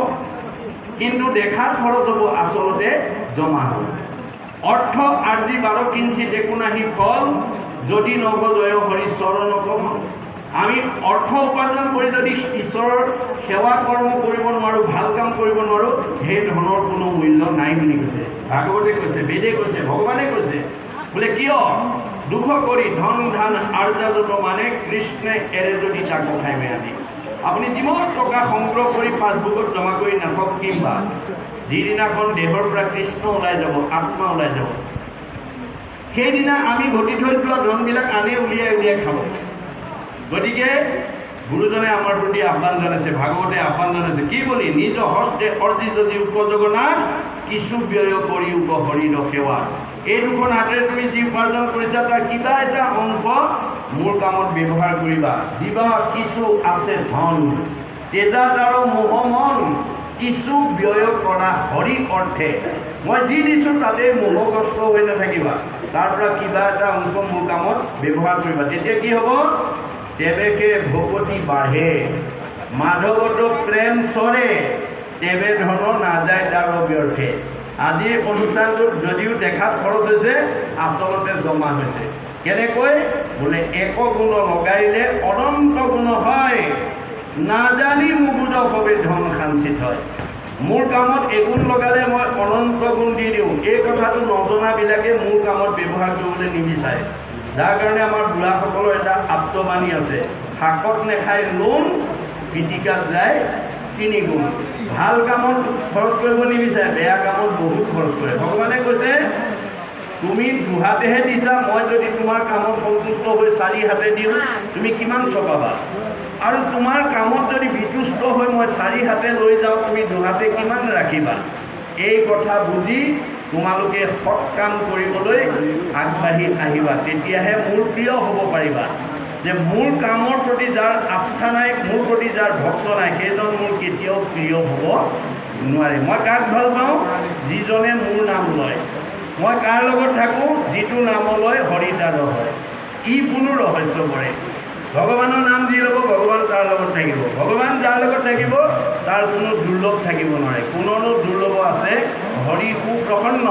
কিন্তু দেখাত খৰচ হ'ব, আচলতে জমা হ'ব। অৰ্থ আজি 12 কিঞ্চিত একো নাহি ফল, যদি নভজয় হৰি চৰণ কম। আমি অৰ্থ উপাৰ্জন কৰি যদি ঈশ্বৰৰ সেৱা কৰ্ম কৰিব নোৱাৰোঁ, ভাল কাম কৰিব নোৱাৰোঁ, সেই ধনৰ কোনো মূল্য নাই বুলি কৈছে। ভাগৱতে কৈছে, বেদে কৈছে, ভগৱানে কৈছে। বোলে কিয়? দুখ কৰি ধন ধান আৰ্জাজত মানে কৃষ্ণে এৰে যদি তাকো খাই মেলি। আপুনি যিমান টকা সংগ্ৰহ কৰি পাছবুকত জমা কৰি নাথক, কিম্বা যিদিনাখন দেহৰ পৰা কৃষ্ণ ওলাই যাব, আত্মা ওলাই যাব, সেইদিনা আমি ঘটি থৈ যোৱা ধনবিলাক আনি উলিয়াই উলিয়াই খাব। গতিকে গুৰুজনে আমাৰ প্ৰতি আহ্বান জনাইছে, ভাগৱতে আহ্বান জনাইছে কি বুলি? নিজ হস্তে অৰ্জি যদি উপজগন্নাথ কিছু ব্যয় কৰি হৰিৰ সেৱা। এই দুখন হাতেৰে তুমি যি উপাৰ্জন কৰিছা তাৰ কিবা এটা অংশ মোৰ কামত ব্যৱহাৰ কৰিবা। যিবা কিছু আছে ধন তেজা তাৰ মোহ মন, কিছু ব্যয় কৰা হৰি অৰ্থে। মই যি দিছোঁ তাতে মোহগ্ৰস্ত হৈ নাথাকিবা, তাৰ পৰা কিবা এটা অংশ মোৰ কামত ব্যৱহাৰ কৰিবা। তেতিয়া কি হ'ব? তেৱেকে ভকতি বাঢ়ে, মাধৱত প্ৰেম চৰে, তেৱে ধন নাযায় তাৰ ব্যৰ্থে। আজি অনুষ্ঠানটোত যদিও দেখাত খৰচ হৈছে, আচলতে জমা হৈছে। কেনেকৈ? বোলে এক গুণ লগাইলে অনন্ত গুণ হয়, নাজানি মুগুদ হবে ধন সাঞ্চিত হয়। মোৰ কামত এগুণ লগালে মই অনন্ত গুণ দি দিওঁ, এই কথাটো নজনাবিলাকে মোৰ কামত ব্যৱহাৰ কৰিবলৈ নিবিচাৰে। যাৰ কাৰণে আমাৰ বুঢ়াসকলৰ এটা আপ্তবাণী আছে, শাকত নেখাই লোন, পিটিকাত যায় 3 গুণ। ভাল কামত খৰচ কৰিব নিবিচাৰে, বেয়া কামত বহুত খৰচ কৰে। ভগৱানে কৈছে তুমি দুহাতেহে দিছা, মই যদি তোমাৰ কামত সন্তুষ্ট হৈ 4 হাতে দিওঁ তুমি কিমান চপাবা? আৰু তোমাৰ কামত যদি বিতুষ্ট হৈ মই 4 হাতে লৈ যাওঁ তুমি 2 হাতে কিমান ৰাখিবা? এই কথা বুজি তোমালোকে সৎ কাম কৰিবলৈ আগবাঢ়ি আহিবা, তেতিয়াহে মোৰ প্ৰিয় হ'ব পাৰিবা। যে মোৰ কামৰ প্ৰতি যাৰ আস্থা নাই, মোৰ প্ৰতি যাৰ ভক্ত নাই, সেইজন মোৰ কেতিয়াও প্ৰিয় হ'ব নোৱাৰে। মই কাক ভাল পাওঁ? যিজনে মোৰ নাম লয়। মই কাৰ লগত থাকোঁ? যিটো নামলৈ হৰিদাৰ হয়। ই কোনো ৰহস্য কৰে। ভগৱানৰ নাম যি ল'ব ভগৱান তাৰ লগত থাকিব, ভগৱান যাৰ লগত থাকিব তাৰ কোনো দুৰ্লভ থাকিব নোৱাৰে। কোনৰো দুৰ্লভ আছে? হৰি সুপ্ৰসন্ন।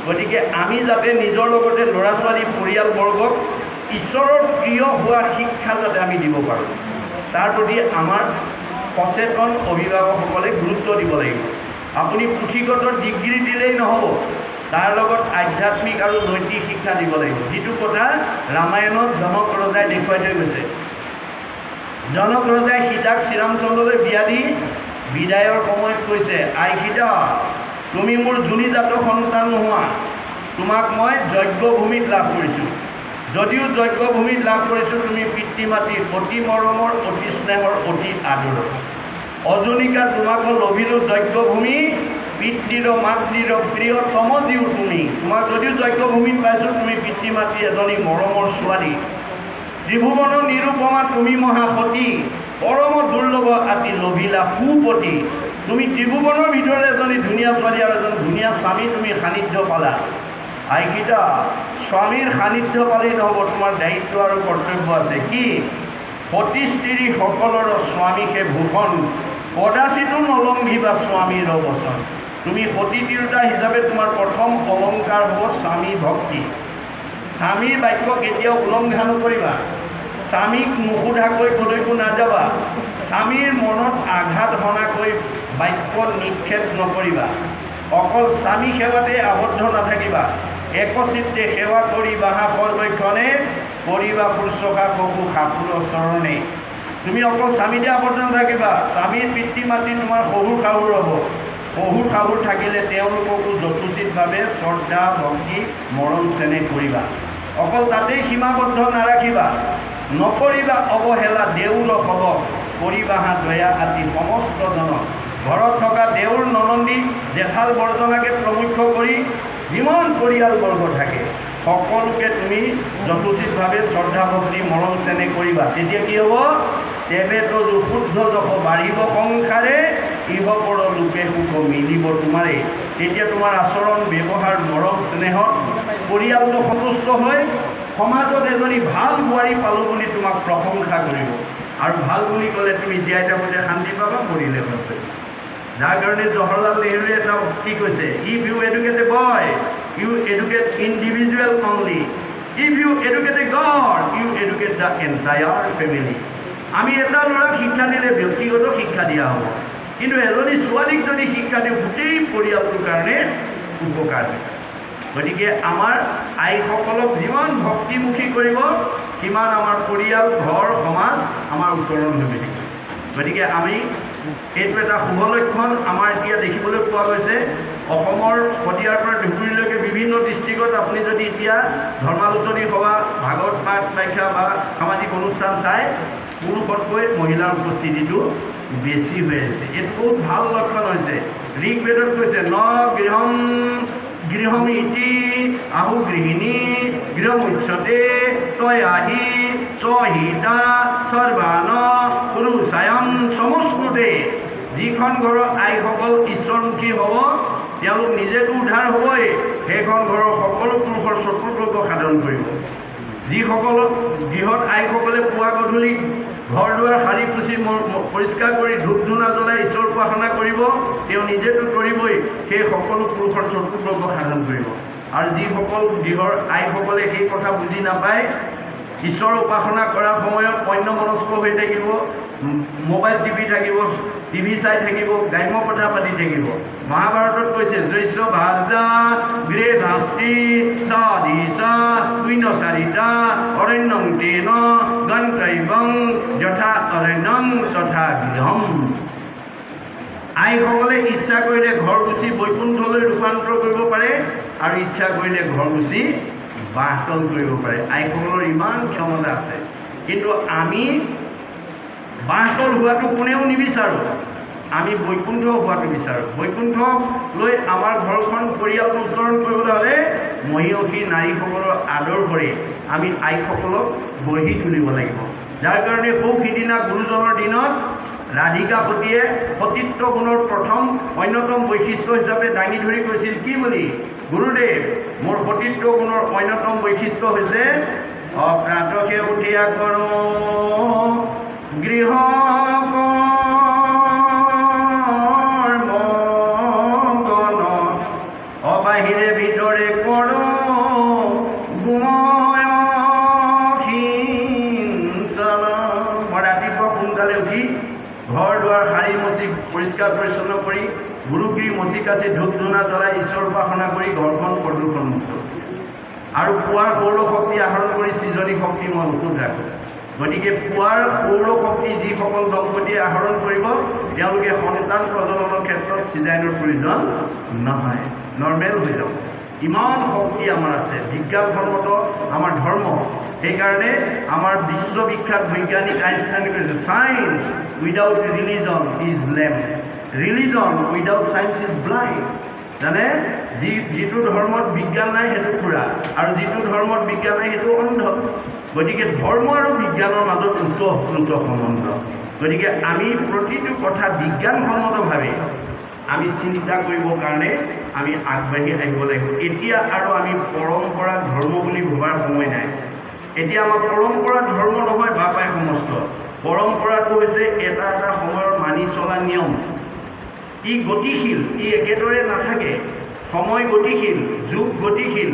গতিকে আমি যাতে নিজৰ লগতে ল'ৰা ছোৱালী পৰিয়ালবৰ্গক ঈশ্বৰৰ প্ৰিয় হোৱাৰ শিক্ষা যাতে আমি দিব পাৰোঁ, তাৰ প্ৰতি আমাৰ সচেতন অভিভাৱকসকলে গুৰুত্ব দিব লাগিব। আপুনি পুথিগত ডিগ্ৰী দিলেই নহ'ব, তাৰ লগত আধ্যাত্মিক আৰু নৈতিক শিক্ষা দিব লাগিব। যিটো কথা ৰামায়ণত জনক ৰজাই দেখুৱাই থৈ গৈছে। জনক ৰজাই সীতাক শ্ৰীৰামচন্দ্ৰলৈ বিয়া দি বিদায়ৰ সময়ত কৈছে, আই সীতা, তুমি মোৰ জুনিজাত সন্তান নোহোৱা, তোমাক মই যজ্ঞভূমিত লাভ কৰিছোঁ। যদিও যজ্ঞভূমিত লাভ কৰিছোঁ, তুমি পিতৃ মাতৃৰ অতি মৰমৰ, অতি স্নেহৰ, অতি আদৰৰ। অজনিকা তোমাকো লভিলোঁ যজ্ঞভূমি, পিতৃৰ মাতৃৰ প্ৰিয়তম জীও তুমি। তোমাক যদিও যজ্ঞভূমিত পাইছোঁ, তুমি পিতৃ মাতৃ এজনী মৰমৰ ছোৱালী। ত্ৰিভুৱনৰ নিৰূপমা তুমি মহাসতী, পৰম দুৰ্লভ আতি লভিলা সুপতি। তুমি ত্ৰিভুৱনৰ ভিতৰত এজনী ধুনীয়া ছোৱালী আৰু এজন ধুনীয়া স্বামী তুমি সান্নিধ্য পালা। আই সীতা, স্বামীৰ সান্নিধ্য পালেই নহ'ব, তোমাৰ দায়িত্ব আৰু কৰ্তব্য আছে। কি? সতী স্ত্ৰী সকলৰ স্বামীকে ভূষণ, কদাচিতো নলংঘিবা স্বামীৰ বচন। তুমি সতী তিৰোতা হিচাপে তোমাৰ প্ৰথম অলংকাৰ হ'ব স্বামী ভক্তি। স্বামীৰ বাক্য কেতিয়াও উলংঘা নকৰিবা। স্বামীক নুসুধাকৈ কলৈকো নাযাবা। স্বামীৰ মনত আঘাত হনাকৈ বাক্য নিক্ষেপ নকৰিবা। অকল স্বামী সেৱাতে আবদ্ধ নাথাকিবা। একচিত্তে সেৱা কৰি বাহা সৰ্বক্ষণে, কৰিবা শুশ্ৰূষা কবু সাপুৰ চৰণে। তুমি অকল স্বামীতে আবদ্ধ নাথাকিবা। স্বামীৰ পিতৃ মাতৃ তোমাৰ শহুৰ শাহুৰ হ'ব। শহুৰ শাহুৰ থাকিলে তেওঁলোককো যথোচিতভাৱে শ্ৰদ্ধা ভক্তি মৰম চেনেহ কৰিবা। অকল তাতেই সীমাবদ্ধ নাৰাখিবা। নকৰিবা অৱহেলা দেউৰ হ'ব, কৰিবাহা দয়া আতি সমস্ত জনক। ঘৰত থকা দেউৰ ননন্দী জেঠাল বৰ্জনাকে প্ৰমুখ্য কৰি যিমান পৰিয়ালবৰ্গ থাকে সকলোকে তুমি যথোচিতভাৱে শ্ৰদ্ধা ভক্তি মৰম চেনেহ কৰিবা। তেতিয়া কি হ'ব? তেৱেতো শুদ্ধ যশ বাঢ়িব সংসাৰে, ইহপৰ লোকে সুখ মিলিব তোমাৰে। তেতিয়া তোমাৰ আচৰণ ব্যৱহাৰ মৰম স্নেহত পৰিয়ালটো সন্তুষ্ট হৈ সমাজত এজনী ভাল বোৱাৰী পালোঁ বুলি তোমাক প্ৰশংসা কৰিব। আৰু ভাল বুলি ক'লে তুমি জীয়াই থাকোঁতে শান্তি পাবা, মৰিলে পাবা। যাৰ কাৰণে জৱাহৰলাল নেহৰুৱে এটা কি কৈছে? If you educate a boy, you educate individual only. If you educate a girl, you educate the entire family. আমি এটা ল'ৰাক শিক্ষা দিলে ব্যক্তিগত শিক্ষা দিয়া হ'ব, কিন্তু এজনী ছোৱালীক যদি শিক্ষা দিওঁ গোটেই পৰিয়ালটোৰ কাৰণে উপকাৰ হয়। গতিকে আমাৰ আইসকলক যিমান ভক্তিমুখী কৰিব, সিমান আমাৰ পৰিয়াল, ঘৰ, সমাজ আমাৰ উত্তৰণ হৈ থাকিব। গতিকে আমি এইটো এটা শুভ লক্ষণ আমাৰ এতিয়া দেখিবলৈ পোৱা গৈছে। অসমৰ শদিয়াৰ পৰা ধুবুৰীলৈকে বিভিন্ন ডিষ্ট্ৰিক্টত আপুনি যদি এতিয়া ধৰ্মালোচনী সভা, ভাগৱত পাঠ ব্যাখ্যা বা সামাজিক অনুষ্ঠান চাই, পুৰুষতকৈ মহিলাৰ উপস্থিতিটো বেছি হৈ আছে। এইটো বহুত ভাল লক্ষণ হৈছে। ঋগ্বেদত কৈছে ন গৃহম গৃহম ইতি আহু গৃহিণী গৃহম উচ্যতে তয়াহি স্বহিতা সৰ্বান পুৰুষায়ন সমস্তুতে। যিখন ঘৰৰ আইসকল ঈশ্বৰমুখী হ'ব, তেওঁলোক নিজেতো উদ্ধাৰ হ'বই, সেইখন ঘৰৰ সকলো পুৰুষৰ শত্ৰুত্বক সাধন কৰিব। যিসকলক গৃহত আইসকলে পুৱা গধূলি ঘৰ দুৱাৰ সাৰি পুচি পৰিষ্কাৰ কৰি ধূপ ধূনা জ্বলাই ঈশ্বৰ উপাসনা কৰিব, তেওঁ নিজেতো কৰিবই, সেই সকলো পুৰুষৰ শত্ৰুত্বক সাধন কৰিব। আৰু যিসকল গৃহৰ আইসকলে সেই কথা বুজি নাপায়, ঈশ্বৰ উপাসনা কৰাৰ সময়ত অন্যমনস্ক হৈ থাকিব, মোবাইল টিপি থাকিব, টিভি চাই থাকিব, গ্ৰাম্য কথা পাতি থাকিব। মহাভাৰতত কৈছে জৈশ্য ভাজা গৃহে নাস্তি সাধিসা কুইনচাৰিতা অৰণ্যং তেন গন্তব্যং যথা অৰণ্যং তথা গৃহম। আইসকলে ইচ্ছা কৰিলে ঘৰ গুচি বৈকুণ্ঠলৈ ৰূপান্তৰ কৰিব পাৰে, আৰু ইচ্ছা কৰিলে ঘৰ গুচি বাহতল কৰিব পাৰে। আইসকলৰ ইমান ক্ষমতা আছে, কিন্তু আমি বাহতল হোৱাটো কোনেও নিবিচাৰোঁ, আমি বৈকুণ্ঠ হোৱাটো বিচাৰোঁ। বৈকুণ্ঠক লৈ আমাৰ ঘৰখন পৰিয়ালটো উত্তৰণ কৰিবলৈ হ'লে মহিয়সী নাৰীসকলৰ আদৰ কৰি আমি আইসকলক গঢ়ি তুলিব লাগিব। যাৰ কাৰণে সৌ সিদিনা গুৰুজনৰ দিনত ৰাধিকা সতীয়ে সতীত্ব গুণৰ প্ৰথম অন্যতম বৈশিষ্ট্য হিচাপে দাঙি ধৰি কৈছিল কি বুলি, গুৰুদেৱ মোৰ সতীত্ব গুণৰ অন্যতম বৈশিষ্ট্য হৈছে অপ্ৰাতকে উঠিয়া কৰোঁ গৃহ অবাহিৰে ভিতৰে কৰোঁ ৰাতিপুৱা সোনকালে উঠি ঘৰ দুৱাৰ সাৰি মচি পৰিষ্কাৰ পৰিচ্ছন্ন কৰি গুৰুগিৰি মচি কাচি ধূপ ধূনা জ্বলাই ঈশ্বৰ উপাসনা কৰি ঘৰখন প্ৰদূষণমুক্ত আৰু পুৱাৰ সৌৰ শক্তি আহৰণ কৰি সৃজনী শক্তি মই অটুট ৰাখোঁ। গতিকে পুৱাৰ সৌৰ শক্তি যিসকল দম্পতীয়ে আহৰণ কৰিব তেওঁলোকে সন্তান প্ৰজননৰ ক্ষেত্ৰত চিজাইনৰ প্ৰয়োজন নহয়, নৰ্মেল হৈ যাব। ইমান শক্তি আমাৰ আছে, বিজ্ঞানসন্মত আমাৰ ধৰ্ম। সেইকাৰণে আমাৰ বিশ্ববিখ্যাত বৈজ্ঞানিক আইনষ্টাইনে কৈছে চায়েন্স উইদাউট ৰিলিজন ইজ লেম, religion without science is blind. জানে যিটো ধৰ্মত বিজ্ঞান নাই সেইটো খুৰা, আৰু যিটো ধৰ্মত বিজ্ঞান নাই সেইটো অন্ধ। গতিকে ধৰ্ম আৰু বিজ্ঞানৰ মাজত ওতঃপ্ৰোত সম্বন্ধ। গতিকে আমি প্ৰতিটো কথা বিজ্ঞানসন্মতভাৱে আমি চিন্তা কৰিবৰ কাৰণে আমি আগবাঢ়ি আহিব লাগিব। এতিয়া আৰু আমি পৰম্পৰা ধৰ্ম বুলি ভবাৰ সময় নাই। এতিয়া আমাৰ পৰম্পৰা ধৰ্ম নহয় বাপাই সমস্ত। পৰম্পৰাটো হৈছে এটা এটা সময়ৰ মানি চলা নিয়ম। ই গতিশীল, ই একেদৰে নাথাকে। সময় গতিশীল, যুগ গতিশীল,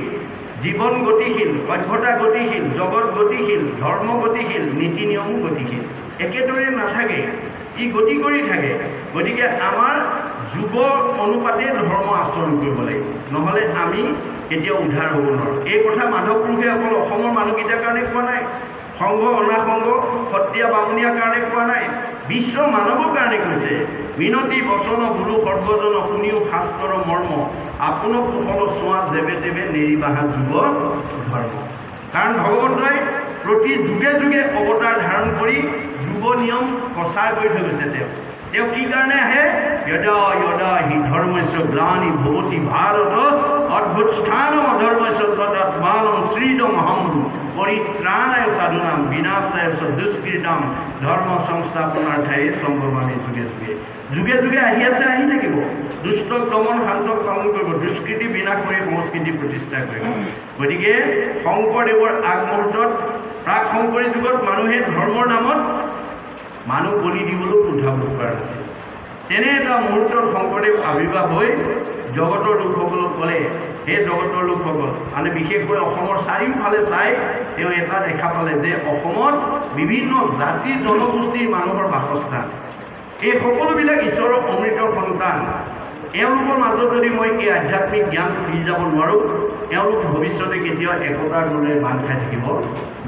জীৱন গতিশীল, সভ্যতা গতিশীল, জগত গতিশীল, ধৰ্ম গতিশীল, নীতি নিয়মো গতিশীল, একেদৰে নাথাকে, ই গতি কৰি থাকে। গতিকে আমাৰ যুগ অনুপাতে ধৰ্ম আচৰণ কৰিব লাগিব, নহ'লে আমি কেতিয়াও উদ্ধাৰ হ'ব নোৱাৰোঁ। এই কথা মাধৱ পুৰুষে অকল অসমৰ মানুহকেইটাৰ কাৰণে কোৱা নাই, সংঘ অনাসংঘ সত্ৰীয়া বামুণীয়াৰ কাৰণে কোৱা নাই, বিশ্ব মানৱৰ কাৰণে কৈছে। মিনতি বচন গুৰু সৰ্বজন শুনিও শাস্ত্ৰৰ মৰ্ম, আপোন কুশল চোৱা যেবে তেবে নেৰিবাহা যুগ ধৰ্ম। কাৰণ ভগৱন্তই প্ৰতি যুগে যুগে অৱতাৰ ধাৰণ কৰি যুগ নিয়ম প্ৰচাৰ কৰি থৈ গৈছে। তেওঁ কি কাৰণে আহে? যদা যদা হি ধৰ্মস্য গ্লানি ভৱতি ভাৰত অদ্ভুত স্থানম অধৰ্মস্য তদাত্মানম শ্ৰীদম হম পৰিত্ৰাণায় সাধুনাম বিনাশায় দুষ্কৃতাম ধৰ্ম সংস্থাপনাৰ্থে সম্ভৱামী যুগে যুগে। যুগে যুগে আহি আছে, আহি থাকিব। দুষ্টক দমন শান্তক পালন কৰিব, দুষ্কৃতি বিনাশ কৰি সংস্কৃতি প্ৰতিষ্ঠা কৰিব। গতিকে শংকৰদেৱৰ আগমুহূৰ্তত প্ৰাক শংকৰী যুগত মানুহে ধৰ্মৰ নামত মানুহ বলি দিবলৈও কুণ্ঠাবোধ কৰা নাছিল। তেনে এটা মুহূৰ্তত শংকৰদেৱ আৱিৰ্ভাৱ হৈ জগতৰ লোকসকলক ক'লে, সেই জগতৰ লোকসকল মানে বিশেষকৈ অসমৰ চাৰিওফালে চাই তেওঁ এটা দেখা পালে যে অসমত বিভিন্ন জাতি জনগোষ্ঠীৰ মানুহৰ বাসস্থান। এই সকলোবিলাক ঈশ্বৰৰ অমৃতৰ সন্তান। এওঁলোকৰ মাজত যদি মই এই আধ্যাত্মিক জ্ঞান ফিৰি যাব নোৱাৰোঁ, এওঁলোক ভৱিষ্যতে কেতিয়াও একতাৰ দৰে বান্ধ খাই থাকিব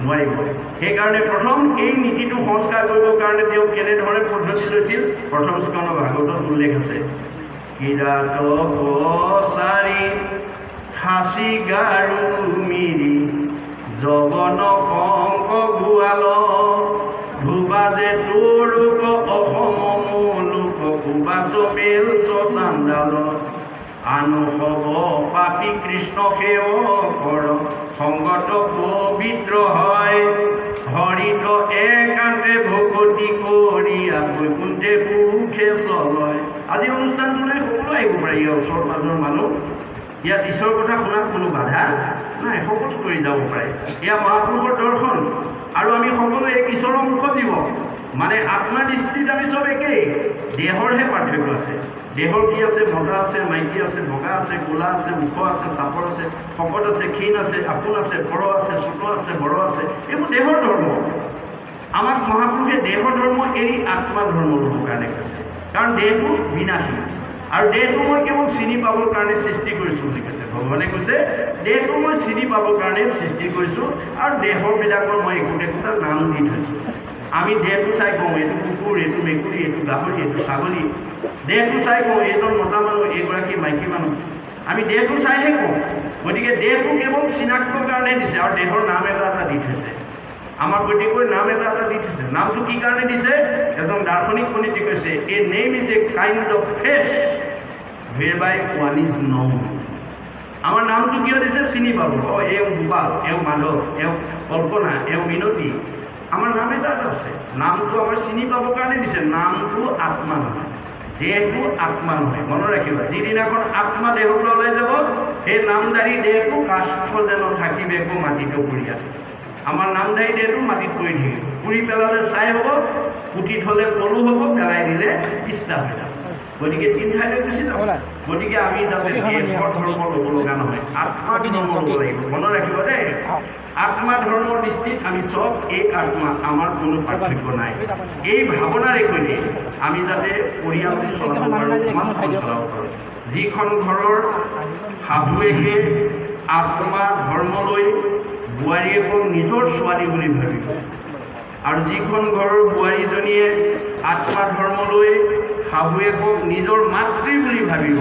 নোৱাৰিব। সেইকাৰণে প্ৰথম এই নীতিটো সংস্কাৰ কৰিবৰ কাৰণে তেওঁ কেনেধৰণে পদ্ধতি লৈছিল, প্ৰথম স্কন্ধ ভাগৱতত উল্লেখ আছে। কিৰাত কছাৰী খাচী গাৰু মিৰি জগন কংক গোৱাল ধুবাজে তোৰক অসম লোক কুবাচ মেল চান্দাল আনু হব পাপী কৃষ্ণ সেৱ কৰ সংগত পবিত্ৰ হয় হৰিত একান্তে ভকতি কৰি বৈকুণ্ঠে পুৰুষে চলয়। আজি অনুষ্ঠানটোলৈ সকলো আহিব পাৰে, ইয়াৰ ওচৰ পাজৰৰ মানুহ। ইয়াত ঈশ্বৰৰ কথা শুনাত কোনো বাধা নাই, সকলো কৰি যাব পাৰে। এয়া মহাপুৰুষৰ দৰ্শন, আৰু আমি সকলো এক ঈশ্বৰৰ মুখত দিব। মানে আত্মা দৃষ্টিত আমি চব একেই, দেহৰহে পাৰ্থক্য আছে। দেহৰ কি আছে? মতা আছে, মাইকী আছে, বগা আছে, ক'লা আছে, ওখ আছে, চাপৰ আছে, শকত আছে, ক্ষীণ আছে, আপোন আছে, পৰ আছে, ছোট আছে, বড় আছে, এইবোৰ দেহৰ ধৰ্ম। আমাক মহাপুৰুষে দেহৰ ধৰ্ম এৰি আত্মা ধৰ্ম ল'বৰ কাৰণে কৈছে, কাৰণ দেহটো বিনাশী। আৰু দেহটো মই কেৱল চিনি পাবৰ কাৰণে সৃষ্টি কৰিছোঁ বুলি কৈছে। ভগৱানে কৈছে দেহটো মই চিনি পাবৰ কাৰণে সৃষ্টি কৰিছোঁ, আৰু দেহৰবিলাকৰ মই একোটা নাম দি থৈছোঁ। আমি দেহটো চাই কওঁ এইটো কুকুৰ, এইটো মেকুৰী, এইটো গাহৰি, এইটো ছাগলী। দেহটো চাই কওঁ এইজন মতা মানুহ, এইগৰাকী মাইকী মানুহ। আমি দেহটো চাইহে কওঁ। গতিকে দেহটো কেৱল চিনাক্তৰ কাৰণে দিছে, আৰু দেহৰ নাম এটা দি থৈছে, আমাৰ প্ৰত্যেকৰে নাম এটা দি থৈছে। নামটো কি কাৰণে দিছে? এজন দাৰ্শনিক পণ্ডিতে কৈছে, a name is a kind of face whereby one is known. আমাৰ নামটো কিয় দিছে? চিনি পাব, এওঁ গোপাল, এওঁ মাধৱ, এওঁ কল্পনা, এওঁ মিনতী। আমাৰ নাম এটা আছে, নামটো আমাৰ চিনি পাবৰ কাৰণে দিছে। নামটো আত্মা নহয়, দেহটো আত্মা নহয়, মনত ৰাখিবা। যিদিনাখন আত্মা দেহৰ পৰা ওলাই যাব, সেই নামধাৰী দেহটো কাষ্ঠ যেন থাকিবে একো মাটিটো পুৰিয়া। আমাৰ নামধাৰী দেহটো মাটিত পৰি থাকিব, পুৰি পেলালে ছাই হ'ব, পুতি থ'লে পলু হ'ব, পেলাই দিলে ইষ্টা হৈ যাব। গতিকে তিনি ঠাইলৈ গুচি যাব। গতিকে আমি যাতে দেহৰ ধৰ্ম ল'ব লগা নহয়, আত্মা ধৰ্ম ল'ব লাগিব। মনত ৰাখিব দেই, আত্মা ধৰ্মৰ দৃষ্টিত আমি চব এক আত্মা, আমাৰ কোনো পাৰ্থক্য নাই। এই ভাৱনাৰে কৈয়ে আমি যাতে পৰিয়ালটো চলাব পাৰোঁ, সমাজখন চলাব পাৰোঁ। যিখন ঘৰৰ শাহুৱেকে আত্মা ধৰ্ম লৈ বোৱাৰীয়েকক নিজৰ ছোৱালী বুলি ভাবিব, আৰু যিখন ঘৰৰ বোৱাৰীজনীয়ে আত্মা ধৰ্ম লৈ শাহুৱেকক নিজৰ মাতৃ বুলি ভাবিব,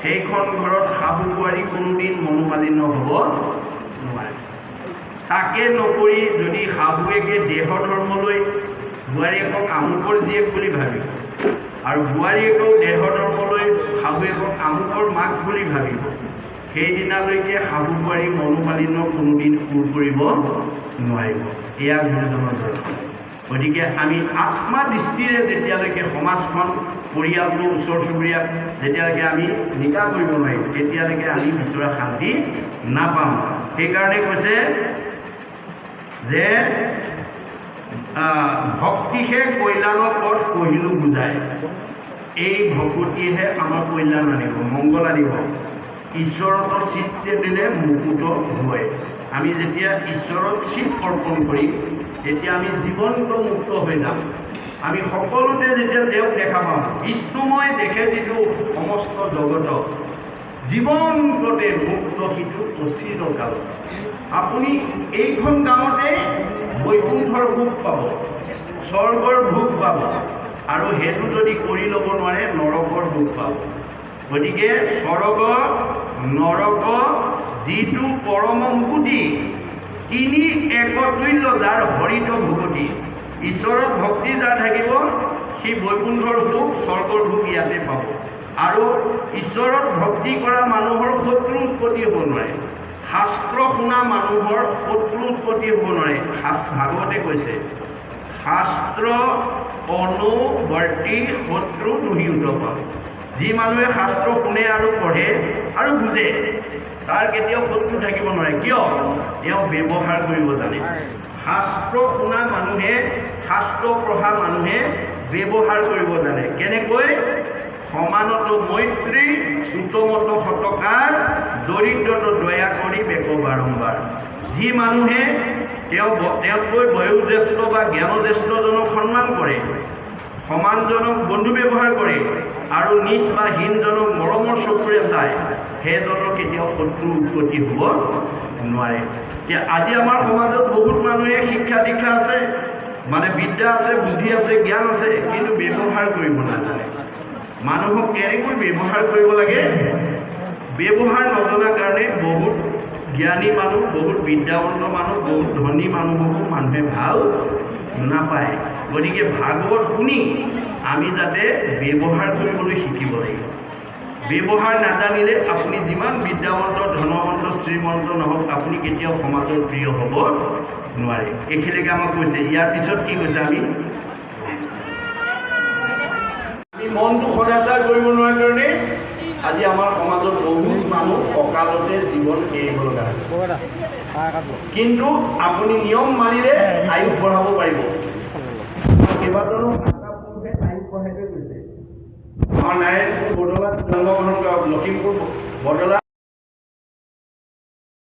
সেইখন ঘৰত শাহু বোৱাৰী কোনোদিন মনোমালিন্য হ'ব নোৱাৰে। তাকে নকৰি যদি শাহুৱেকে দেহ ধৰ্ম লৈ বোৱাৰীয়েকক আমুকৰ জীয়েক বুলি ভাবিব, আৰু বোৱাৰীয়েকেও দেহ ধৰ্ম লৈ শাহুৱেকক আমুকৰ মাক বুলি ভাবিব, সেইদিনালৈকে শাহু বোৱাৰী মনোমালিন্য কোনোদিন দূৰ কৰিব নোৱাৰিব। এয়া গুৰুজনৰ ধৰ্ম। গতিকে আমি আত্মা দৃষ্টিৰে যেতিয়ালৈকে সমাজখন, পৰিয়ালটো, ওচৰ চুবুৰীয়াক যেতিয়ালৈকে আমি নিকা কৰিব নোৱাৰিম, তেতিয়ালৈকে আমি বিচৰা শান্তি নাপাম। সেইকাৰণে কৈছে যে ভক্তিহে কল্যাণৰ পথ কহিলো বুজায়। এই ভকতিয়েহে আমাৰ কল্যাণ আনিব, মংগল আনিব। ঈশ্বৰত চিত্তে দিলে মুকুত হয়। আমি যেতিয়া ঈশ্বৰত চিত অৰ্পণ কৰিম, তেতিয়া আমি জীৱন্ত মুক্ত হৈ যাম। আমি সকলোতে যেতিয়া তেওঁক দেখা পাম, বিষ্ণুময় দেখে যিটো সমস্ত জগত, জীৱন্ততে মুক্ত সিটো অচিৰ কাল। আপুনি এইখন গাঁৱতে বৈকুণ্ঠৰ ভোগ পাব, স্বৰ্গৰ ভোগ পাব, আৰু সেইটো যদি কৰি ল'ব নোৱাৰে নৰকৰ ভোগ পাব। গতিকে স্বৰ্গ নৰক যিটো পৰম মুকুতি, তিনি একতুল্য যাৰ হৰিত ভকতি। ঈশ্বৰৰ ভক্তি যাৰ থাকিব, সি বৈকুণ্ঠৰ ভোগ, স্বৰ্গৰ ভোগ ইয়াতে পাব। আৰু ঈশ্বৰত ভক্তি কৰা মানুহৰ শত্ৰু উৎপত্তি হ'ব নোৱাৰে, শাস্ত্ৰ শুনা মানুহৰ শত্ৰু উৎপত্তি হ'ব নোৱাৰে। ভাগৱতে কৈছে, শাস্ত্ৰ অনুবৰ্তী শত্ৰু দুহিত পাব। যি মানুহে শাস্ত্ৰ শুনে আৰু পঢ়ে আৰু বুজে, তাৰ কেতিয়াও শত্ৰু থাকিব নোৱাৰে। কিয়? তেওঁ ব্যৱহাৰ কৰিব জানে। শাস্ত্ৰ শুনা মানুহে, শাস্ত্ৰ পঢ়া মানুহে ব্যৱহাৰ কৰিব জানে। কেনেকৈ? সমানত মৈত্ৰী, উত্তমত সৎকাৰ, দৰিদ্ৰত দয়া কৰি বেক বাৰম্বাৰ। যি মানুহে তেওঁতকৈ বয়োজ্যেষ্ঠ বা জ্ঞানজ্যেষ্ঠজনক সন্মান কৰে, সমানজনক বন্ধু ব্যৱহাৰ কৰে, আৰু নিজ বা হীনজনক মৰমৰ চকুৰে চায়, সেইজনৰ কেতিয়াও শত্ৰু উৎপত্তি হ'ব নোৱাৰে। এতিয়া আজি আমাৰ সমাজত বহুত মানুহে শিক্ষা দীক্ষা আছে, মানে বিদ্যা আছে, বুদ্ধি আছে, জ্ঞান আছে, কিন্তু ব্যৱহাৰ কৰিব নাজানে। মানুহক কেনেকৈ ব্যৱহাৰ কৰিব লাগে, ব্যৱহাৰ নজনাৰ কাৰণে বহুত জ্ঞানী মানুহ, বহুত বিদ্যাৱন্ত মানুহ, বহুত ধনী মানুহকো মানুহে ভাল নাপায়। গতিকে ভাগৱত শুনি আমি যাতে ব্যৱহাৰ কৰিবলৈ শিকিব লাগিব। ব্যৱহাৰ নাজানিলে আপুনি যিমান বিদ্যাৱন্ত, ধনৱন্ত, শ্ৰীমন্ত নহওক, আপুনি কেতিয়াও সমাজৰ প্ৰিয় হ'ব নোৱাৰে। এইখিনিকে আমাক কৈছে। ইয়াৰ পিছত কি কৈছে? আমি মনটো সদাচাৰ কৰিব নোৱাৰাৰ কাৰণে আজি আমাৰ সমাজত বহুত মানুহ অকালতে জীৱন এৰিব লগা হৈছে। কিন্তু আপুনি নিয়ম মানিলে আয়ুস বঢ়াব পাৰিব। কেইবাজনো পুৰুষে আয়ুস বঢ়াই থৈ গৈছে। আমাৰ নাৰায়ণপুৰ বৰদলাত জন্মগ্ৰহণ কৰা, লখিমপুৰ বৰদলা